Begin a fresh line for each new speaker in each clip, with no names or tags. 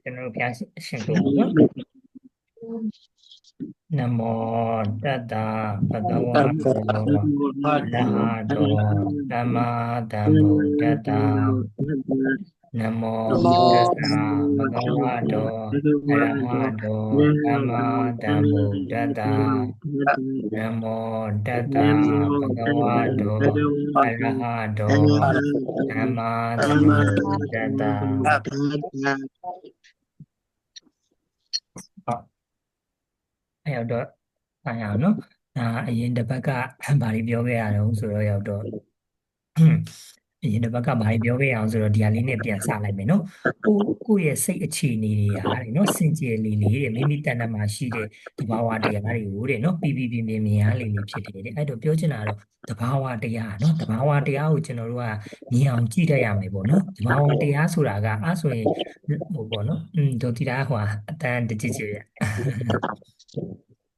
ကျွန်တော်တို့ဘုရားရှင်ကိုပေါ့နော်နမောတတ္တဘဂဝါတောအရဟတောသမ္မာသမ္ဗုဒ္ဓတ္တနမောတတ္တဘဂဝါတောအရဟတောသမ္မာသမ္ဗုဒ္ဓတ္တနမောတတ္တဘဂဝါတောအရဟတောသမ္မာသမ္ဗုဒ္ဓတ္တအဲ့တော့ဆိုင်အောင်နော်အရင်တစ်ပတ်ကဘာတွေပြောခဲ့ရတော့ဆိုတော့ရောက်တော့အရင်တစ်ပတ်ကဘာတွေပြောခဲ့အောင်ဆိုတော့ဒီဟာလေးနဲ့ပြန်စလိုက်မယ်နော်ကိုယ့်ရဲ့စိတ်အခြေအနေတွေဟာတဲ့နော်စင်ကြယ်လေးလေးတဲ့မိမိတဏ္ဍမှာရှိတဲ့သဘာဝတရားတွေကိုတဲ့နော်ပြီးပြီးပြင်းပြင်းမြင်ရလေးလေးဖြစ်တယ်တဲ့အဲ့တော့ပြောချင်တာတော့သဘာဝတရားနော်သဘာဝတရားကိုကျွန်တော်တို့ကမြင်အောင်ကြည့်တတ်ရမယ်ပေါ့နော်သဘာဝတရားဆိုတာကအဲ့ဆိုရင်ဟိုပေါ့နော်တို့ဒီတာဟိုအတန်တကြည်ကြည်ရ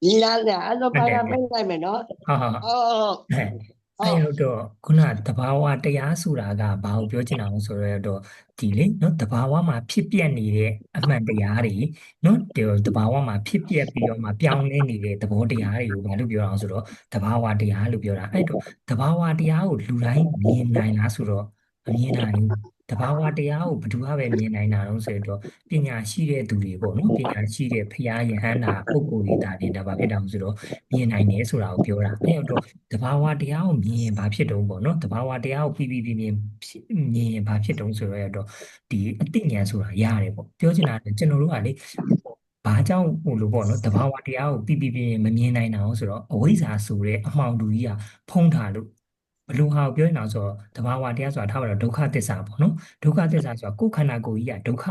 ဒီလားအဲ့တော့ပါရမိတ်လိုက်မယ်နော်
အဲ့တော့ခုနသဘာဝတရားဆိုတာကဘာကိုပြောချင်တာလဲဆိုတော့ဒီလေနော်သဘာဝမှာဖြစ်ပျက်နေတဲ့အမှန်တရားတွေနော်ဒီသဘာဝမှာဖြစ်ပျက်ပြီးတော့မှပြောင်းလဲနေတဲ့သဘောတရားတွေကိုဘာလို့ပြောအောင်ဆိုတော့သဘာဝတရားလို့ပြောတာအဲ့တော့သဘာဝတရားကိုလူတိုင်းမြင်နိုင်လားဆိုတော့မမြင်နိုင်ဘူးသဘာဝတရားကိုဘယ်သူမှပဲမြင်နိုင်တာလို့ဆိုတော့ပညာရှိတဲ့သူတွေပေါ့နော်ပညာရှိတဲ့ဖရာယဟန္တာပုဂ္ဂိုလ်တွေဒါတင်တာဘာဖြစ်တာလို့ဆိုတော့မြင်နိုင်တယ်ဆိုတာကိုပြောတာအဲ့တော့သဘာဝတရားကိုမြင်ရင်ဘာဖြစ်တုံးပေါ့နော်သဘာဝတရားကိုပြီးမြင်ရင်ဘာဖြစ်တုံးဆိုတော့ဒီအသိဉာဏ်ဆိုတာရတယ်ပေါ့ပြောချင်တာကကျွန်တော်တို့ကလေဘာကြောင့်ဟိုလိုပေါ့နော်သဘာဝတရားကိုပြီးပြင်းမမြင်နိုင်တာဆိုတော့အဝိဇ္ဇာဆိုတဲ့အမှောင်တူကြီးကဖုံးထားလို့ဘလို့ဟာကိုပြောနေတာဆိုတော့သဘာဝတရားဆိုတာထားပါတော့ဒုက္ခသစ္စာပေါ့နော်ဒုက္ခသစ္စာဆိုတာကိုယ်ခန္ဓာကိုယ်ကြီးကဒုက္ခ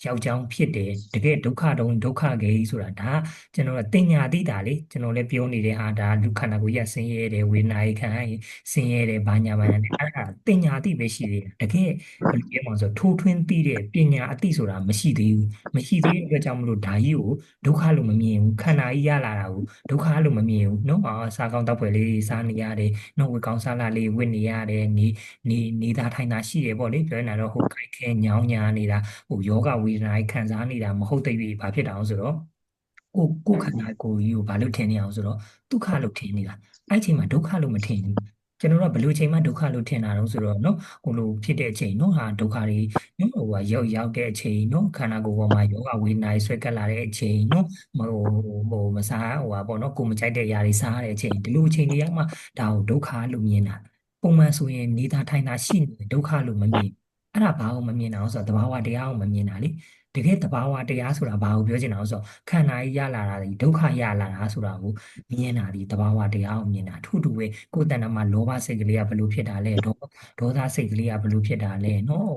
ရောက်ကြောင်းဖြစ်တယ်တကယ်ဒုက္ခတုံးဒုက္ခကေဆိုတာဒါကျွန်တော်ကတင်ညာတိတာလေကျွန်တော်လည်းပြောနေတဲ့ဟာဒါလူခန္ဓာကိုယ်ကြီးကဆင်းရဲတယ်ဝေဒနာကြီးခံရဆင်းရဲတယ်ဘာညာဘာညာအဲ့ဒါတင်ညာတိပဲရှိသေးတယ်တကယ်ဘယ်လိုပြောမှဆိုထိုးထွင်းသိတဲ့ပညာအတိဆိုတာမရှိသေးဘူးမရှိသေးတဲ့အတွက်ကြောင့်မလို့ဒါကြီးကိုဒုက္ခလို့မမြင်ဘူးခန္ဓာကြီးရလာတာကိုဒုက္ခလို့မမြင်ဘူးเนาะစားကောင်းတောက်ဖွယ်လေးစားနေရတယ်နော်ဝေကောင်းစားလာလေးဝတ်နေရတယ်နေသားထိုင်တာရှိတယ်ပေါ့လေပြောနေတာတော့ဟိုကြိုက်ခဲညောင်းညာနေတာဟိုယောဂဝေဒနာကြီးခံစားနေတာမဟုတ်တဲ့ပြီဘာဖြစ်တာအောင်ဆိုတော့ကိုခန္ဓာကိုယ်ကြီးကိုဘာလို့ထင်နေအောင်ဆိုတော့ဒုက္ခလို့ထင်နေတာအဲ့ချိန်မှာဒုက္ခလို့မထင်ဘူးကျွန်တော်တို့ကဘယ်လိုချိန်မှဒုက္ခလို့ထင်တာတော့ဆိုတော့နော်ဟိုလိုဖြစ်တဲ့အချိန်နော်ဟာဒုက္ခတွေနော်ဟိုကရောက်တဲ့အချိန်နော်ခန္ဓာကိုယ်ပေါ်မှာယောဂဝေဒနာတွေဆွဲကပ်လာတဲ့အချိန်နော်ဟိုမစားဟိုပါပေါ့နော်ကိုမကြိုက်တဲ့အရာတွေစားရတဲ့အချိန်ဒီလိုအချိန်တွေရောက်မှဒါကိုဒုက္ခလို့မြင်တာပုံမှန်ဆိုရင်နေတာထိုင်တာရှိနေဒုက္ခလို့မမြင်အဲ့ဒါဘာလို့မမြင်တာလဲဆိုတော့သဘာဝတရားကိုမမြင်တာလေတကယ်သဘာဝတရားဆိုတာဘာကိုပြောချင်တာလဲဆိုတော့ခန္ဓာကြီးရလာတာဒုက္ခရလာတာဆိုတာကိုမြင်တာဒီသဘာဝတရားကိုမြင်တာထို့တူပဲကိုယ်တဏ္ဍမှာလောဘစိတ်ကလေးကဘယ်လိုဖြစ်တာလဲဒေါသစိတ်ကလေးကဘယ်လိုဖြစ်တာလဲနော်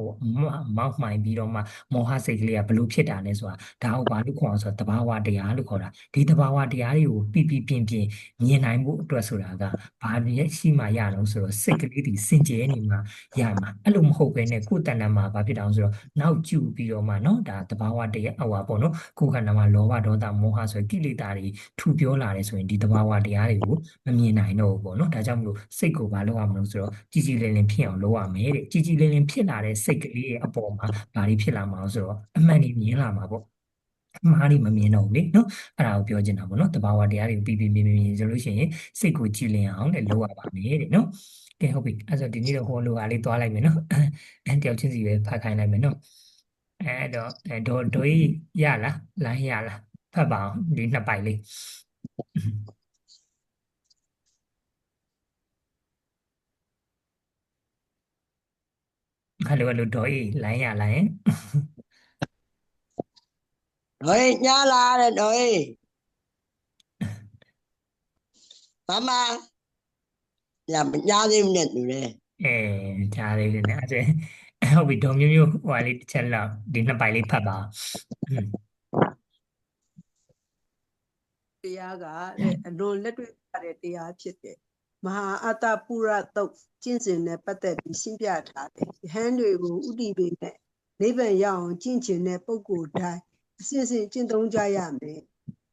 မောက်မှိုင်ပြီးတော့မှမောဟစိတ်ကလေးကဘယ်လိုဖြစ်တာလဲဆိုတာဒါကိုဘာလို့ခေါ်အောင်ဆိုတော့သဘာဝတရားလို့ခေါ်တာဒီသဘာဝတရားတွေကိုပြပြမြင်နိုင်ဖို့အတွက်ဆိုတာကဘာရဲ့ရှိမှရတော့ဆိုတော့စိတ်ကလေးဒီစင်ကြယ်နေမှာရမှာအဲ့လိုမဟုတ်ဘဲနဲ့ကိုယ်တဏ္ဍမှာဘာဖြစ်တာလဲဆိုတော့နောက်ကျူပြီးတော့မှနော်ဒါသဘာဝတရားဟောပါပေါ့နော်ကိုယ်ခန္ဓာမှာလောဘဒေါသမောဟဆိုကိလေသာတွေထူပြောလာတယ်ဆိုရင်ဒီသဘာဝတရားတွေကိုမမြင်နိုင်တော့ဘူးပေါ့နော်ဒါကြောင့်မလို့စိတ်ကိုဘာလုပ်ရမလို့ဆိုတော့ကြည်ကြည်လင်လင်ဖြစ်အောင်လုပ်ရမယ်တဲ့ကြည်ကြည်လင်လင်ဖြစ်လာတဲ့စိတ်ကလေးရဲ့အပေါ်မှာဘာတွေဖြစ်လာမှာလဲဆိုတော့အမှန်ကြီးမြင်လာမှာပေါ့မားရီမမြင်တော့ဘူးလေနော်အဲ့ဒါကိုပြောချင်တာပေါ့နော်တဘာဝတရားတွေကိုပြီးမြင်ဆိုလို့ရှိရင်စိတ်ကိုကြည်လင်အောင်လည်းလုပ်ရပါမယ်တဲ့နော်ကဲဟုတ်ပြီအဲ့ဆိုဒီနေ့တော့ဟောလိုအားလေးသွားလိုက်မယ်နော်တယောက်ချင်းစီပဲဖတ်ခိုင်းလိုက်မယ်နော်အဲ့တော့ဒိုရလားလိုင်းရလားဖတ်ပါအောင်ဒီနှစ်ပိုက်လေးဟယ်လိုဒိုလိုင်းရလိုင်း
ညလာတယ်ဒိုမညသေးမနဲ့တူတယ်
ကြားလေးနဲ့အဲ့ဒါဟုတ်ပြီဒေါ်မျိုးဟိုလေးတစ်ချက်လောက်ဒီနှစ်ပိုက်လေးဖတ်ပါ
တရားကအလွန်လက်တွေ့ရတဲ့တရားဖြစ်တယ်မဟာအတ္တပုရတုတ်ကျင့်စဉ်နဲ့ပတ်သက်ပြီးရှင်းပြထားတယ်ဟန်းတွေကိုဥတည်ပေမဲ့နိဗ္ဗာန်ရအောင်ကျင့်ကျင်တဲ့ပုဂ္ဂိုလ်တိုင်းအစစ်စစ်ကျင့်သုံးကြရမယ်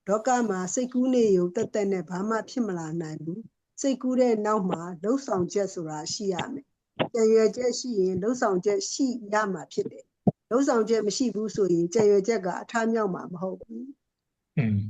လောကမှာစိတ်ကူးနေရုံတက်တက်နဲ့ဘာမှဖြစ်မလာနိုင်ဘူးစိတ်ကူးတဲ့နောက်မှာလှုပ်ဆောင်ချက်ဆိုတာရှိရမယ်ကြံရွယ်ချက်ရှိရင်လှုပ်ဆောင်ချက်ရှိရမှာဖြစ်တယ်လှ လုံးဆောင်ချက်မရှိဘူးဆိုရင်ကြံရွယ်ချက်ကအထားမြောက်မှာမဟုတ်ဘူး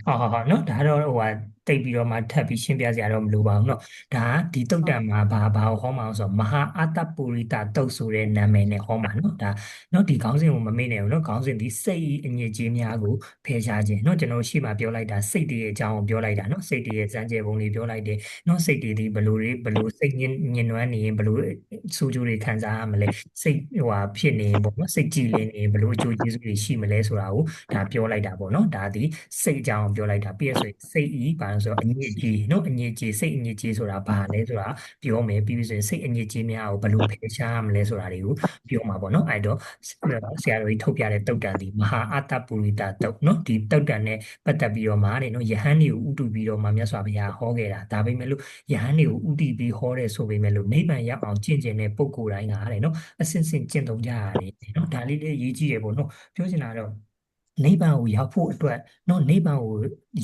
ဟုတ်နော်ဒါတော့ဟိုဟာတိတ်ပြီးတော့မှထပ်ပြီးရှင်းပြစရာတော့မလိုပါဘူးเนาะဒါကဒီတုတ်တံမှာဘာကိုဟောမှာဆိုတော့မဟာအတ္တပုရိတတုတ်ဆိုတဲ့နာမည်နဲ့ဟောမှာเนาะဒါเนาะဒီခေါင်းစဉ်ကိုမမေ့နဲ့ဘူးเนาะခေါင်းစဉ်ဒီစိတ်အညစ်အကြေးများကိုဖယ်ရှားခြင်းเนาะကျွန်တော်ရှေ့မှာပြောလိုက်တာစိတ်တွေရဲ့အကြောင်းကိုပြောလိုက်တာเนาะစိတ်တွေရဲ့စံကြယ်ပုံတွေပြောလိုက်တယ်เนาะစိတ်တွေဒီဘလို့စိတ်ညင်နွမ်းနေရင်ဘလို့စူးကျိုးတွေခံစားရမလဲစိတ်ဟိုဟာဖြစ်နေရင်ပေါ့เนาะစိတ်ကြည်လင်နေရင်ဘလို့အကျိုးကျေးဇူးတွေရှိမလဲဆိုတာကိုဒါပြောလိုက်တာပေါ့เนาะဒါဒီစိတ်အကြောင်းပြောလိုက်တာပြည့်ဆိုရင်စိတ်ဤဘာလို့ဆိုတော့အညစ်အကြေးเนาะအညစ်အကြေးစိတ်အညစ်အကြေးဆိုတာဘာလဲဆိုတာပြောမယ်ပြီးပြီဆိုရင်စိတ်အညစ်အကြေးများကိုဘယ်လိုဖယ်ရှားရမလဲဆိုတာတွေကိုပြောမှာပေါ့เนาะအဲ့တော့ဆရာတော်ကြီးထုတ်ပြတဲ့တုတ်တန်ဒီမဟာအတ္တပုရိသတုတ်เนาะဒီတုတ်တန်နဲ့ပတ်သက်ပြီးတော့မှတဲ့เนาะယဟန်တွေကိုဥတုပြီးတော့မှမြတ်စွာဘုရားဟောခဲ့တာဒါပေမဲ့လို့ယဟန်တွေကိုဥတီပြီးဟောတဲ့ဆိုပေမဲ့လို့နိဗ္ဗာန်ရောက်အောင်ကျင့်ကြံတဲ့ပုဂ္ဂိုလ်တိုင်းကတဲ့เนาะအစဉ်စဉ်ကျင့်သုံးကြရတယ်เนาะဒါလေးလေးရေးကြည့်ရပေါ့เนาะပြောချင်တာတော့နိဗ္ဗာန်ကိုရောက်ဖို့အတွက်เนาะနိဗ္ဗာန်ကို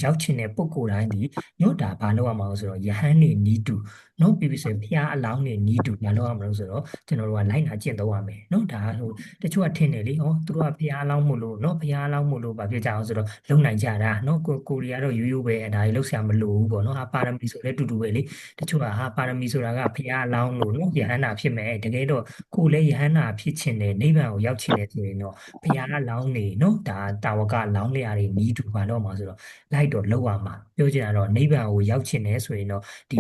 ရောက်ချင်တဲ့ပုဂ္ဂိုလ်တိုင်းဒီเนาะဒါဘာလို့ရမှာလဲဆိုတော့ယဟန်နေနီးတူเนาะပြီးဆိုရင်ဘုရားအလောင်းနေနီးတူဘာလို့ရမှာလဲဆိုတော့ကျွန်တော်တို့ကလိုက်နာကျင့်သုံးရမယ်เนาะဒါဟိုတချို့ကထင်တယ်လေဟောသူတို့ကဘုရားအလောင်းမို့လို့เนาะဘုရားအလောင်းမို့လို့ဘာဖြစ်ကြအောင်ဆိုတော့လုံနိုင်ကြတာเนาะကိုရီးယားတော့ရိုးရိုးပဲဒါကြီးလောက်ဆရာမလိုဘူးပေါ့เนาะဟာပါရမီဆိုလဲတူတူပဲလေတချို့ကဟာပါရမီဆိုတာကဘုရားအလောင်းလို့เนาะယဟန်နာဖြစ်မယ်တကယ်တော့ကိုလည်းယဟန်နာဖြစ်ချင်တယ်နိဗ္ဗာန်ကိုရောက်ချင်တယ်ဆိုရင်တော့ဘုရားအလောင်းနေเนาะဒါတာဝကလောင်းလျာတွေနီးတူဘာလို့မှာဆိုတော့လိုက်တော့လောက်ရမှာပြောချင်တာတော့နိဗ္ဗာန်ကိုရောက်ချင်တယ်ဆိုရင်တော့ဒ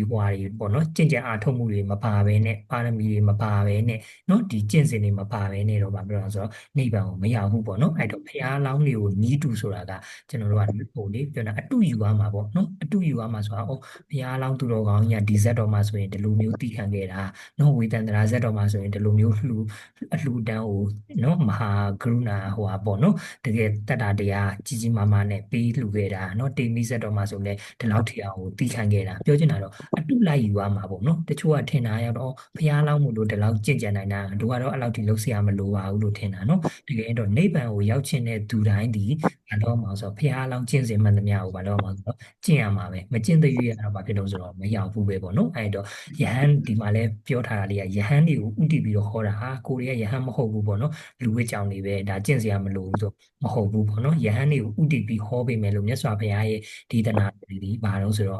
ီဟွာတွေပေါ့နော်ကျင့်ကြံအားထုတ်မှုတွေမပါဘဲနဲ့ပါရမီတွေမပါဘဲနဲ့နော်ဒီကျင့်စဉ်တွေမပါဘဲနဲ့တော့ဗာပြောတာဆိုတော့နိဗ္ဗာန်ကိုမရောက်ဘူးပေါ့နော်အဲ့တော့ဘုရားလောင်းတွေကိုနီးတူဆိုတာကကျွန်တော်တို့ကဟိုလေပြောတာအတူယူရမှာပေါ့နော်အတူယူရမှာဆိုတာဘုရားလောင်းသူတော်ကောင်းကြီးဒီဇက်တော်မှာဆိုရင်ဒီလိုမျိုးသိခံခဲ့တာနော်ဝေတန္တရာဇက်တော်မှာဆိုရင်ဒီလိုမျိုးအလှူဒန်းကိုနော်မဟာကရုဏာဟိုဟာပေါ့နော်တကယ်တတ္တတရားကြီးကြီးမားမားနဲ့ပေးလှူခဲ့တာเนาะတေမိဆက်တော်မှာဆိုလဲဒီလောက်ထီအောင်ကိုတီးခံခဲ့တာပြောချင်တာတော့အတုလိုက်ယူရမှာပေါ့เนาะတချို့ကထင်တာရောက်တော့ဘုရားလောင်းမှုလို့ဒီလောက်ကြင်ကြံနိုင်တာတို့ကတော့အဲ့လောက်ထိလုပ်เสียမလိုပါဘူးလို့ထင်တာเนาะတကယ်တော့နိဗ္ဗာန်ကိုရောက်ချင်တဲ့သူတိုင်းဒီဘာလို့မှာဆိုဘုရားလောင်းကျင့်စဉ်မှန်သမျှကိုဘာလို့မှာဆိုတော့ကျင့်ရမှာပဲမကျင့်တဲ့ရွေးရတော့ဘာဖြစ်လို့ဆိုတော့မရောက်ဘူးပဲပေါ့เนาะအဲ့တော့ယဟန်ဒီမှာလဲပြောထားတာလေးကယဟန်တွေကိုဥတည်ပြီးတော့ဟောတာဟာကိုရီးယားယဟန်မဟုတ်ဘူးပေါ့เนาะလူဝိကြောင်တွေပဲဒါကျင့်เสียမလိုဘူးဆိုမဟုတ်ဘူးပေါ့နော်ယဟန်တွေကိုဥတည်ပြီးဟောပေးမယ်လို့မြတ်စွာဘုရားရဲ့ဒေသနာတွေဒီဘာလို့ဆိုတော့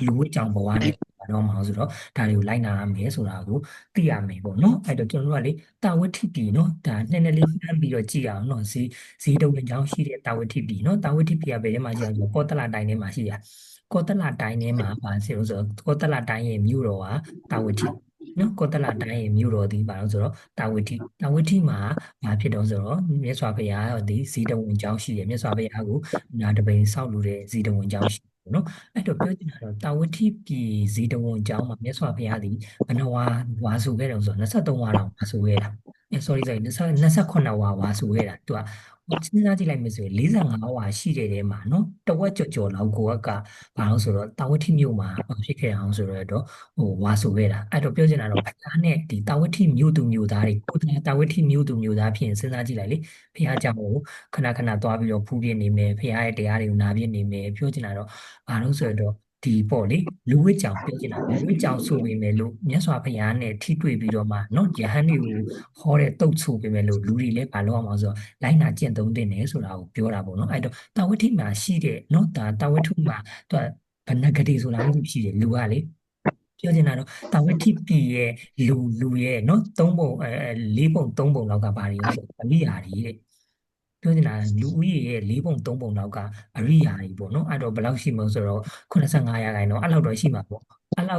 လူဝိကြောင်ဘဝနဲ့ဘာတော့မဟုတ်ဆိုတော့ဒါတွေကိုလိုက်နာရမယ်ဆိုတာကိုသိရမယ်ပေါ့နော်အဲ့တော့ကျွန်တော်တို့ကလေတာဝတိပြီနော်ဒါနည်းနည်းလေးနှမ်းပြီးတော့ကြည့်အောင်နော်ဇီတုံအကြောင်းရှိတဲ့တာဝတိပြီနော်တာဝတိပြီကဘယ်ထဲမှာရှိအောင်ကောသလတိုင်းထဲမှာရှိရကောသလတိုင်းထဲမှာဘာဖြစ်လို့ဆိုတော့ကောသလတိုင်းရဲ့မြို့တော်ကတာဝတိနော်ကောသလတိုင်းရဲ့မြို့တော်ဒီဘာလို့ဆိုတော့တာဝတိမှာဘာဖြစ်တော့ဆိုတော့မြတ်စွာဘုရားဒီဇီတဝင်ကျောင်းရှိတယ်မြတ်စွာဘုရားကိုနာတပိန်ဆောက်လူတဲ့ဇီတဝင်ကျောင်းရှိတယ်နော်အဲ့တော့ပြောချင်တာတော့တာဝတိပြည်ဇီတဝင်ကျောင်းမှာမြတ်စွာဘုရားဒီဘဏဝါဆိုခဲ့တယ်ဆိုတော့23ဝါတော့ဝါဆိုခဲ့တာsorry 28ဝါဆိုခဲ့တာသူကစဉ်းစားကြည့်လိုက်မယ်ဆိုရင်45ဝါရှိတဲ့ထဲမှာနော်တဝက်ကျော်လောက်ကိုကဘာလို့ဆိုတော့တာဝတိမြို့မှာဖြစ်ခဲ့အောင်ဆိုတော့ဟိုဝါဆိုခဲ့တာအဲ့တော့ပြောချင်တာတော့ဘုရားနဲ့ဒီတာဝတိမြို့သူမြို့သားတွေကိုယ်တာဝတိမြို့သူမြို့သားဖြစ်ရင်စဉ်းစားကြည့်လိုက်လေဘုရားကြောင့်ကိုခဏခဏသွားပြီးတော့ဖူးပြနေမယ်ဘုရားရဲ့တရားတွေကိုနာပြနေမယ်ပြောချင်တာတော့ဘာလို့ဆိုတော့ဒီပေါ့လေလူဝိကြောင်ပြောချင်တာလူဝိကြောင်ဆိုပေမဲ့လို့မြတ်စွာဘုရားနဲ့ထိတွေ့ပြီးတော့မှเนาะယဟန်တွေကိုဟောတဲ့တုတ်ဆိုပေမဲ့လို့လူတွေလည်းဘာလို့အောင်ဆိုတော့လိုက်နာကျင့်သုံးတင်တယ်ဆိုတာကိုပြောတာပေါ့เนาะအဲ့တော့တာဝတိမှာရှိတဲ့เนาะတာဝတိမှာသူကဘဏ္ဍဂတိဆိုတာမျိုးရှိတယ်လူကလေပြောချင်တာတော့တာဝတိပြည်ရဲ့လူရဲ့เนาะ3ပုံ4ပုံ3ပုံလောက်ကဘာတွေလဲဆိုအရိယာတွေတဲ့ပြောချင်တာလူဦးရေရဲ့4ပုံ3ပုံလောက်ကအရိယာတွေပေါ့နော်အဲ့တော့ဘယ်လောက်ရှိမလဲဆိုတော့85ရာခိုင်နှုန်းအဲ့လောက်တော့ရှိမှာပေါ့အဲ့လေ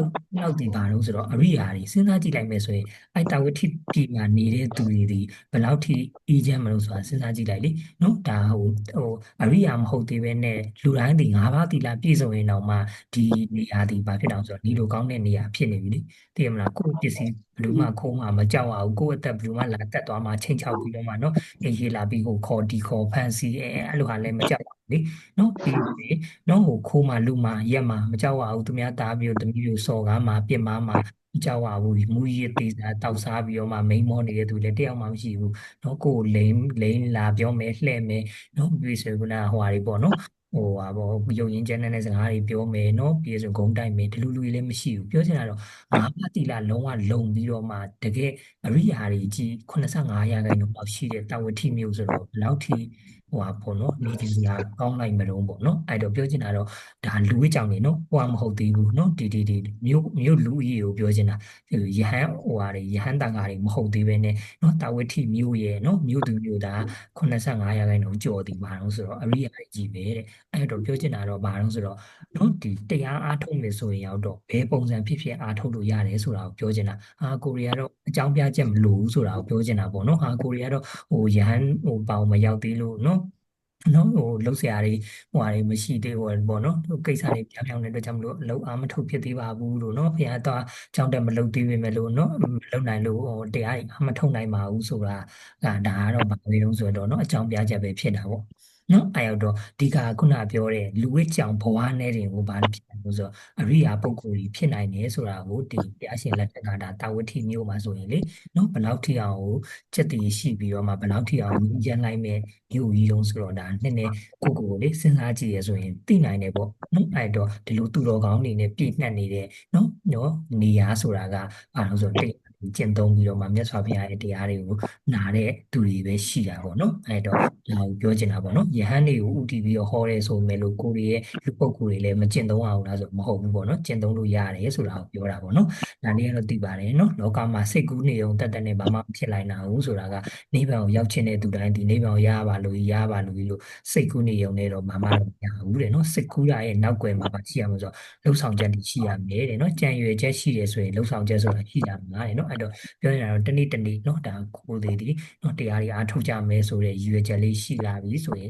ာက်ဒီပါတော့ဆိုတော့အရိယာတွေစဉ်းစားကြည့်လိုက်မယ်ဆိုရင်အဲ့တာဝတိပြည်မှာနေတဲ့သူတွေဒီဘယ်လောက်ထိအေးချမ်းမလို့ဆိုတာစဉ်းစားကြည့်လိုက်လေနော်ဒါဟိုအရိယာမဟုတ်သေးပဲနဲ့လူတိုင်းဒီ၅ပါးသီလပြည့်စုံရင်တော့မှဒီနေရာဒီဘာဖြစ်အောင်ဆိုတော့ဒီလိုကောင်းတဲ့နေရာဖြစ်နေပြီလေသိရမလားကိုယ့်ပစ္စည်းဘယ်လိုမှခိုးမှမကြောက်အောင်ကိုယ့်အသက်ဘယ်လိုမှလာတက်သွားမှချိန်ချောက်ပြီးတော့မှနော်ရေးလာပြီးကိုခေါ်ဒီခေါ်ဖန်စီအဲ့လိုဟာလည်းမကြောက်ဘူးလေနော်ပြီးပြီနော်ဟိုခိုးမှလူမှရက်မှမကြောက်အောင်သူများတားပြီးတော့တမီးတို့စော်ကားမှပြစ်မှားမှမကြောက်ရဘူးမူရည်သေးစားတောက်စားပြီးတော့မှမိန်မောနေတဲ့သူလည်းတယောက်မှမရှိဘူးနော်ကိုယ်လိန်လာပြောမယ်လှဲ့မယ်နော်ပြီးဆိုကဟိုဟာတွေပေါ့နော် ဟိုဟာပေါ့ရုပ်ရင်းကျန်းတဲ့စကားတွေပြောမယ်နော်ပြီးဆိုဂုံတိုက်မယ်ဒီလူတွေလည်းမရှိဘူးပြောချင်တာတော့ငါးပါးတိလာလုံးဝလုံပြီးတော့မှတကယ်အရိယာတွေကြီး85%လောက်ရှိတဲ့တာဝတိမျိုးဆိုတော့ဘယ်လောက်ထိဟိုဟာပေါ့နော်နေချင်းစရာကောင်းလိုက်မလို့ပေါ့နော်အဲ့တော့ပြောချင်တာတော့ဒါလူဝိကြောင့်နေနော်ဟိုဟာမဟုတ်သေးဘူးနော်ဒီမျိုးလူကြီးကိုပြောချင်တာယဟန်ဟိုဟာတွေယဟန်တန်ဃာတွေမဟုတ်သေးပဲနဲ့နော်တာဝတိမျိုးရဲ့နော်မျိုးသူမျိုးသား85%ကျော်တည်ပါတော့ဆိုတော့အရိယာကြီးပဲတဲ့ အဲ့တော့ပြောချင်တာတော့ဘာလို့ဆိုတော့နော်ဒီတရားအားထုတ်မယ်ဆိုရင်ရောက်တော့ဘယ်ပုံစံဖြစ်ဖြစ်အားထုတ်လို့ရတယ်ဆိုတာကိုပြောချင်တာကိုရီးယားတော့အကြောင်းပြချက်မလိုဘူးဆိုတာကိုပြောချင်တာပေါ့နော်ကိုရီးယားတော့ဟိုရဟန်းဟိုပေါင်မရောက်သေးလို့နော်နော်ဟိုလှုပ်ရှားတွေဟိုဟာတွေမရှိသေးဘူးပေါ့နော်ဟိုကိစ္စတွေပြောင်းပြောင်းနေတဲ့အတွက်ကြောင့်မလို့အလုပ်အားမထုတ်ဖြစ်သေးပါဘူးလို့နော်ဘုရားတော့ကြောင်းတက်မလုပ်သေးပေမဲ့လို့နော်မလုပ်နိုင်လို့ဟိုတရားတွေအားမထုတ်နိုင်ပါဘူးဆိုတာဒါကတော့ဘာလို့လဲဆိုတော့နော်အကြောင်းပြချက်ပဲဖြစ်တာပေါ့နော်အဲ့တော့ဒီကခုနပြောတဲ့လူဝိကြောင်ဘဝနဲ့တွေကိုဘာလို့ဖြစ်လဲဆိုတော့အရိယာပုဂ္ဂိုလ်ကြီးဖြစ်နိုင်တယ်ဆိုတာကိုဒီတရားရှင်လက်ထက်ကဒါတာဝတိမျိုးမှာဆိုရင်လေနော်ဘယ်လောက်ထိအောင်ကိုစက်တည်ရှိပြီးတော့မှဘယ်လောက်ထိအောင်ညီကျန်လိုက်မဲ့မျိုးကြီးတုံးဆိုတော့ဒါနည်းနည်းကိုလေစဉ်းစားကြည့်ရဆိုရင်သိနိုင်တယ်ပေါ့နော်အဲ့တော့ဒီလိုသူတော်ကောင်းတွေနဲ့ပြည့်နှက်နေတဲ့နော်နေရာဆိုတာကဘာလို့ဆိုတော့ကျင့်သုံးပြီးတော့မှမြတ်စွာဘုရားရဲ့တရားတွေကိုနာတဲ့သူတွေပဲရှိတာပေါ့နော်အဲ့တော့ဒါကိုပြောချင်တာပေါ့နော်ယဟန်တွေကိုဥတီပြီးတော့ဟောရဲဆိုမဲ့လို့ကိုရီရဲ့လူပုဂ္ဂိုလ်တွေလည်းမကျင့်သုံးအောင်လားဆိုမဟုတ်ဘူးပေါ့နော်ကျင့်သုံးလို့ရတယ်ဆိုတာကိုပြောတာပေါ့နော်ဒါလေးကတော့သိပါတယ်နော်လောကမှာစိတ်ကူးနေုံတက်တက်နဲ့ဘာမှဖြစ်လိုက်တာဘူးဆိုတာကနိဗ္ဗာန်ကိုရောက်ချင်တဲ့သူတိုင်းဒီနိဗ္ဗာန်ကိုရပါလို့စိတ်ကူးနေုံနဲ့တော့ဘာမှတော့မရဘူးတဲ့နော်စိတ်ကူးရရဲ့နောက်ွယ်မှာရှိရမှာဆိုတော့လှုပ်ဆောင်ချက်တွေရှိရမယ်တဲ့နော်ကြံရွယ်ချက်ရှိတယ်ဆိုရင်လှုပ်ဆောင်ချက်ဆိုတာရှိရမှာတဲ့နော်အဲ့တော့ပြောနေတာတော့တနေ့နော်ဒါကိုယ်တွေဒီနော်တရားတွေအားထုတ်ကြမယ်ဆိုတဲ့ရည်ရွယ်ချက်လေးရှိလာပြီဆိုရင်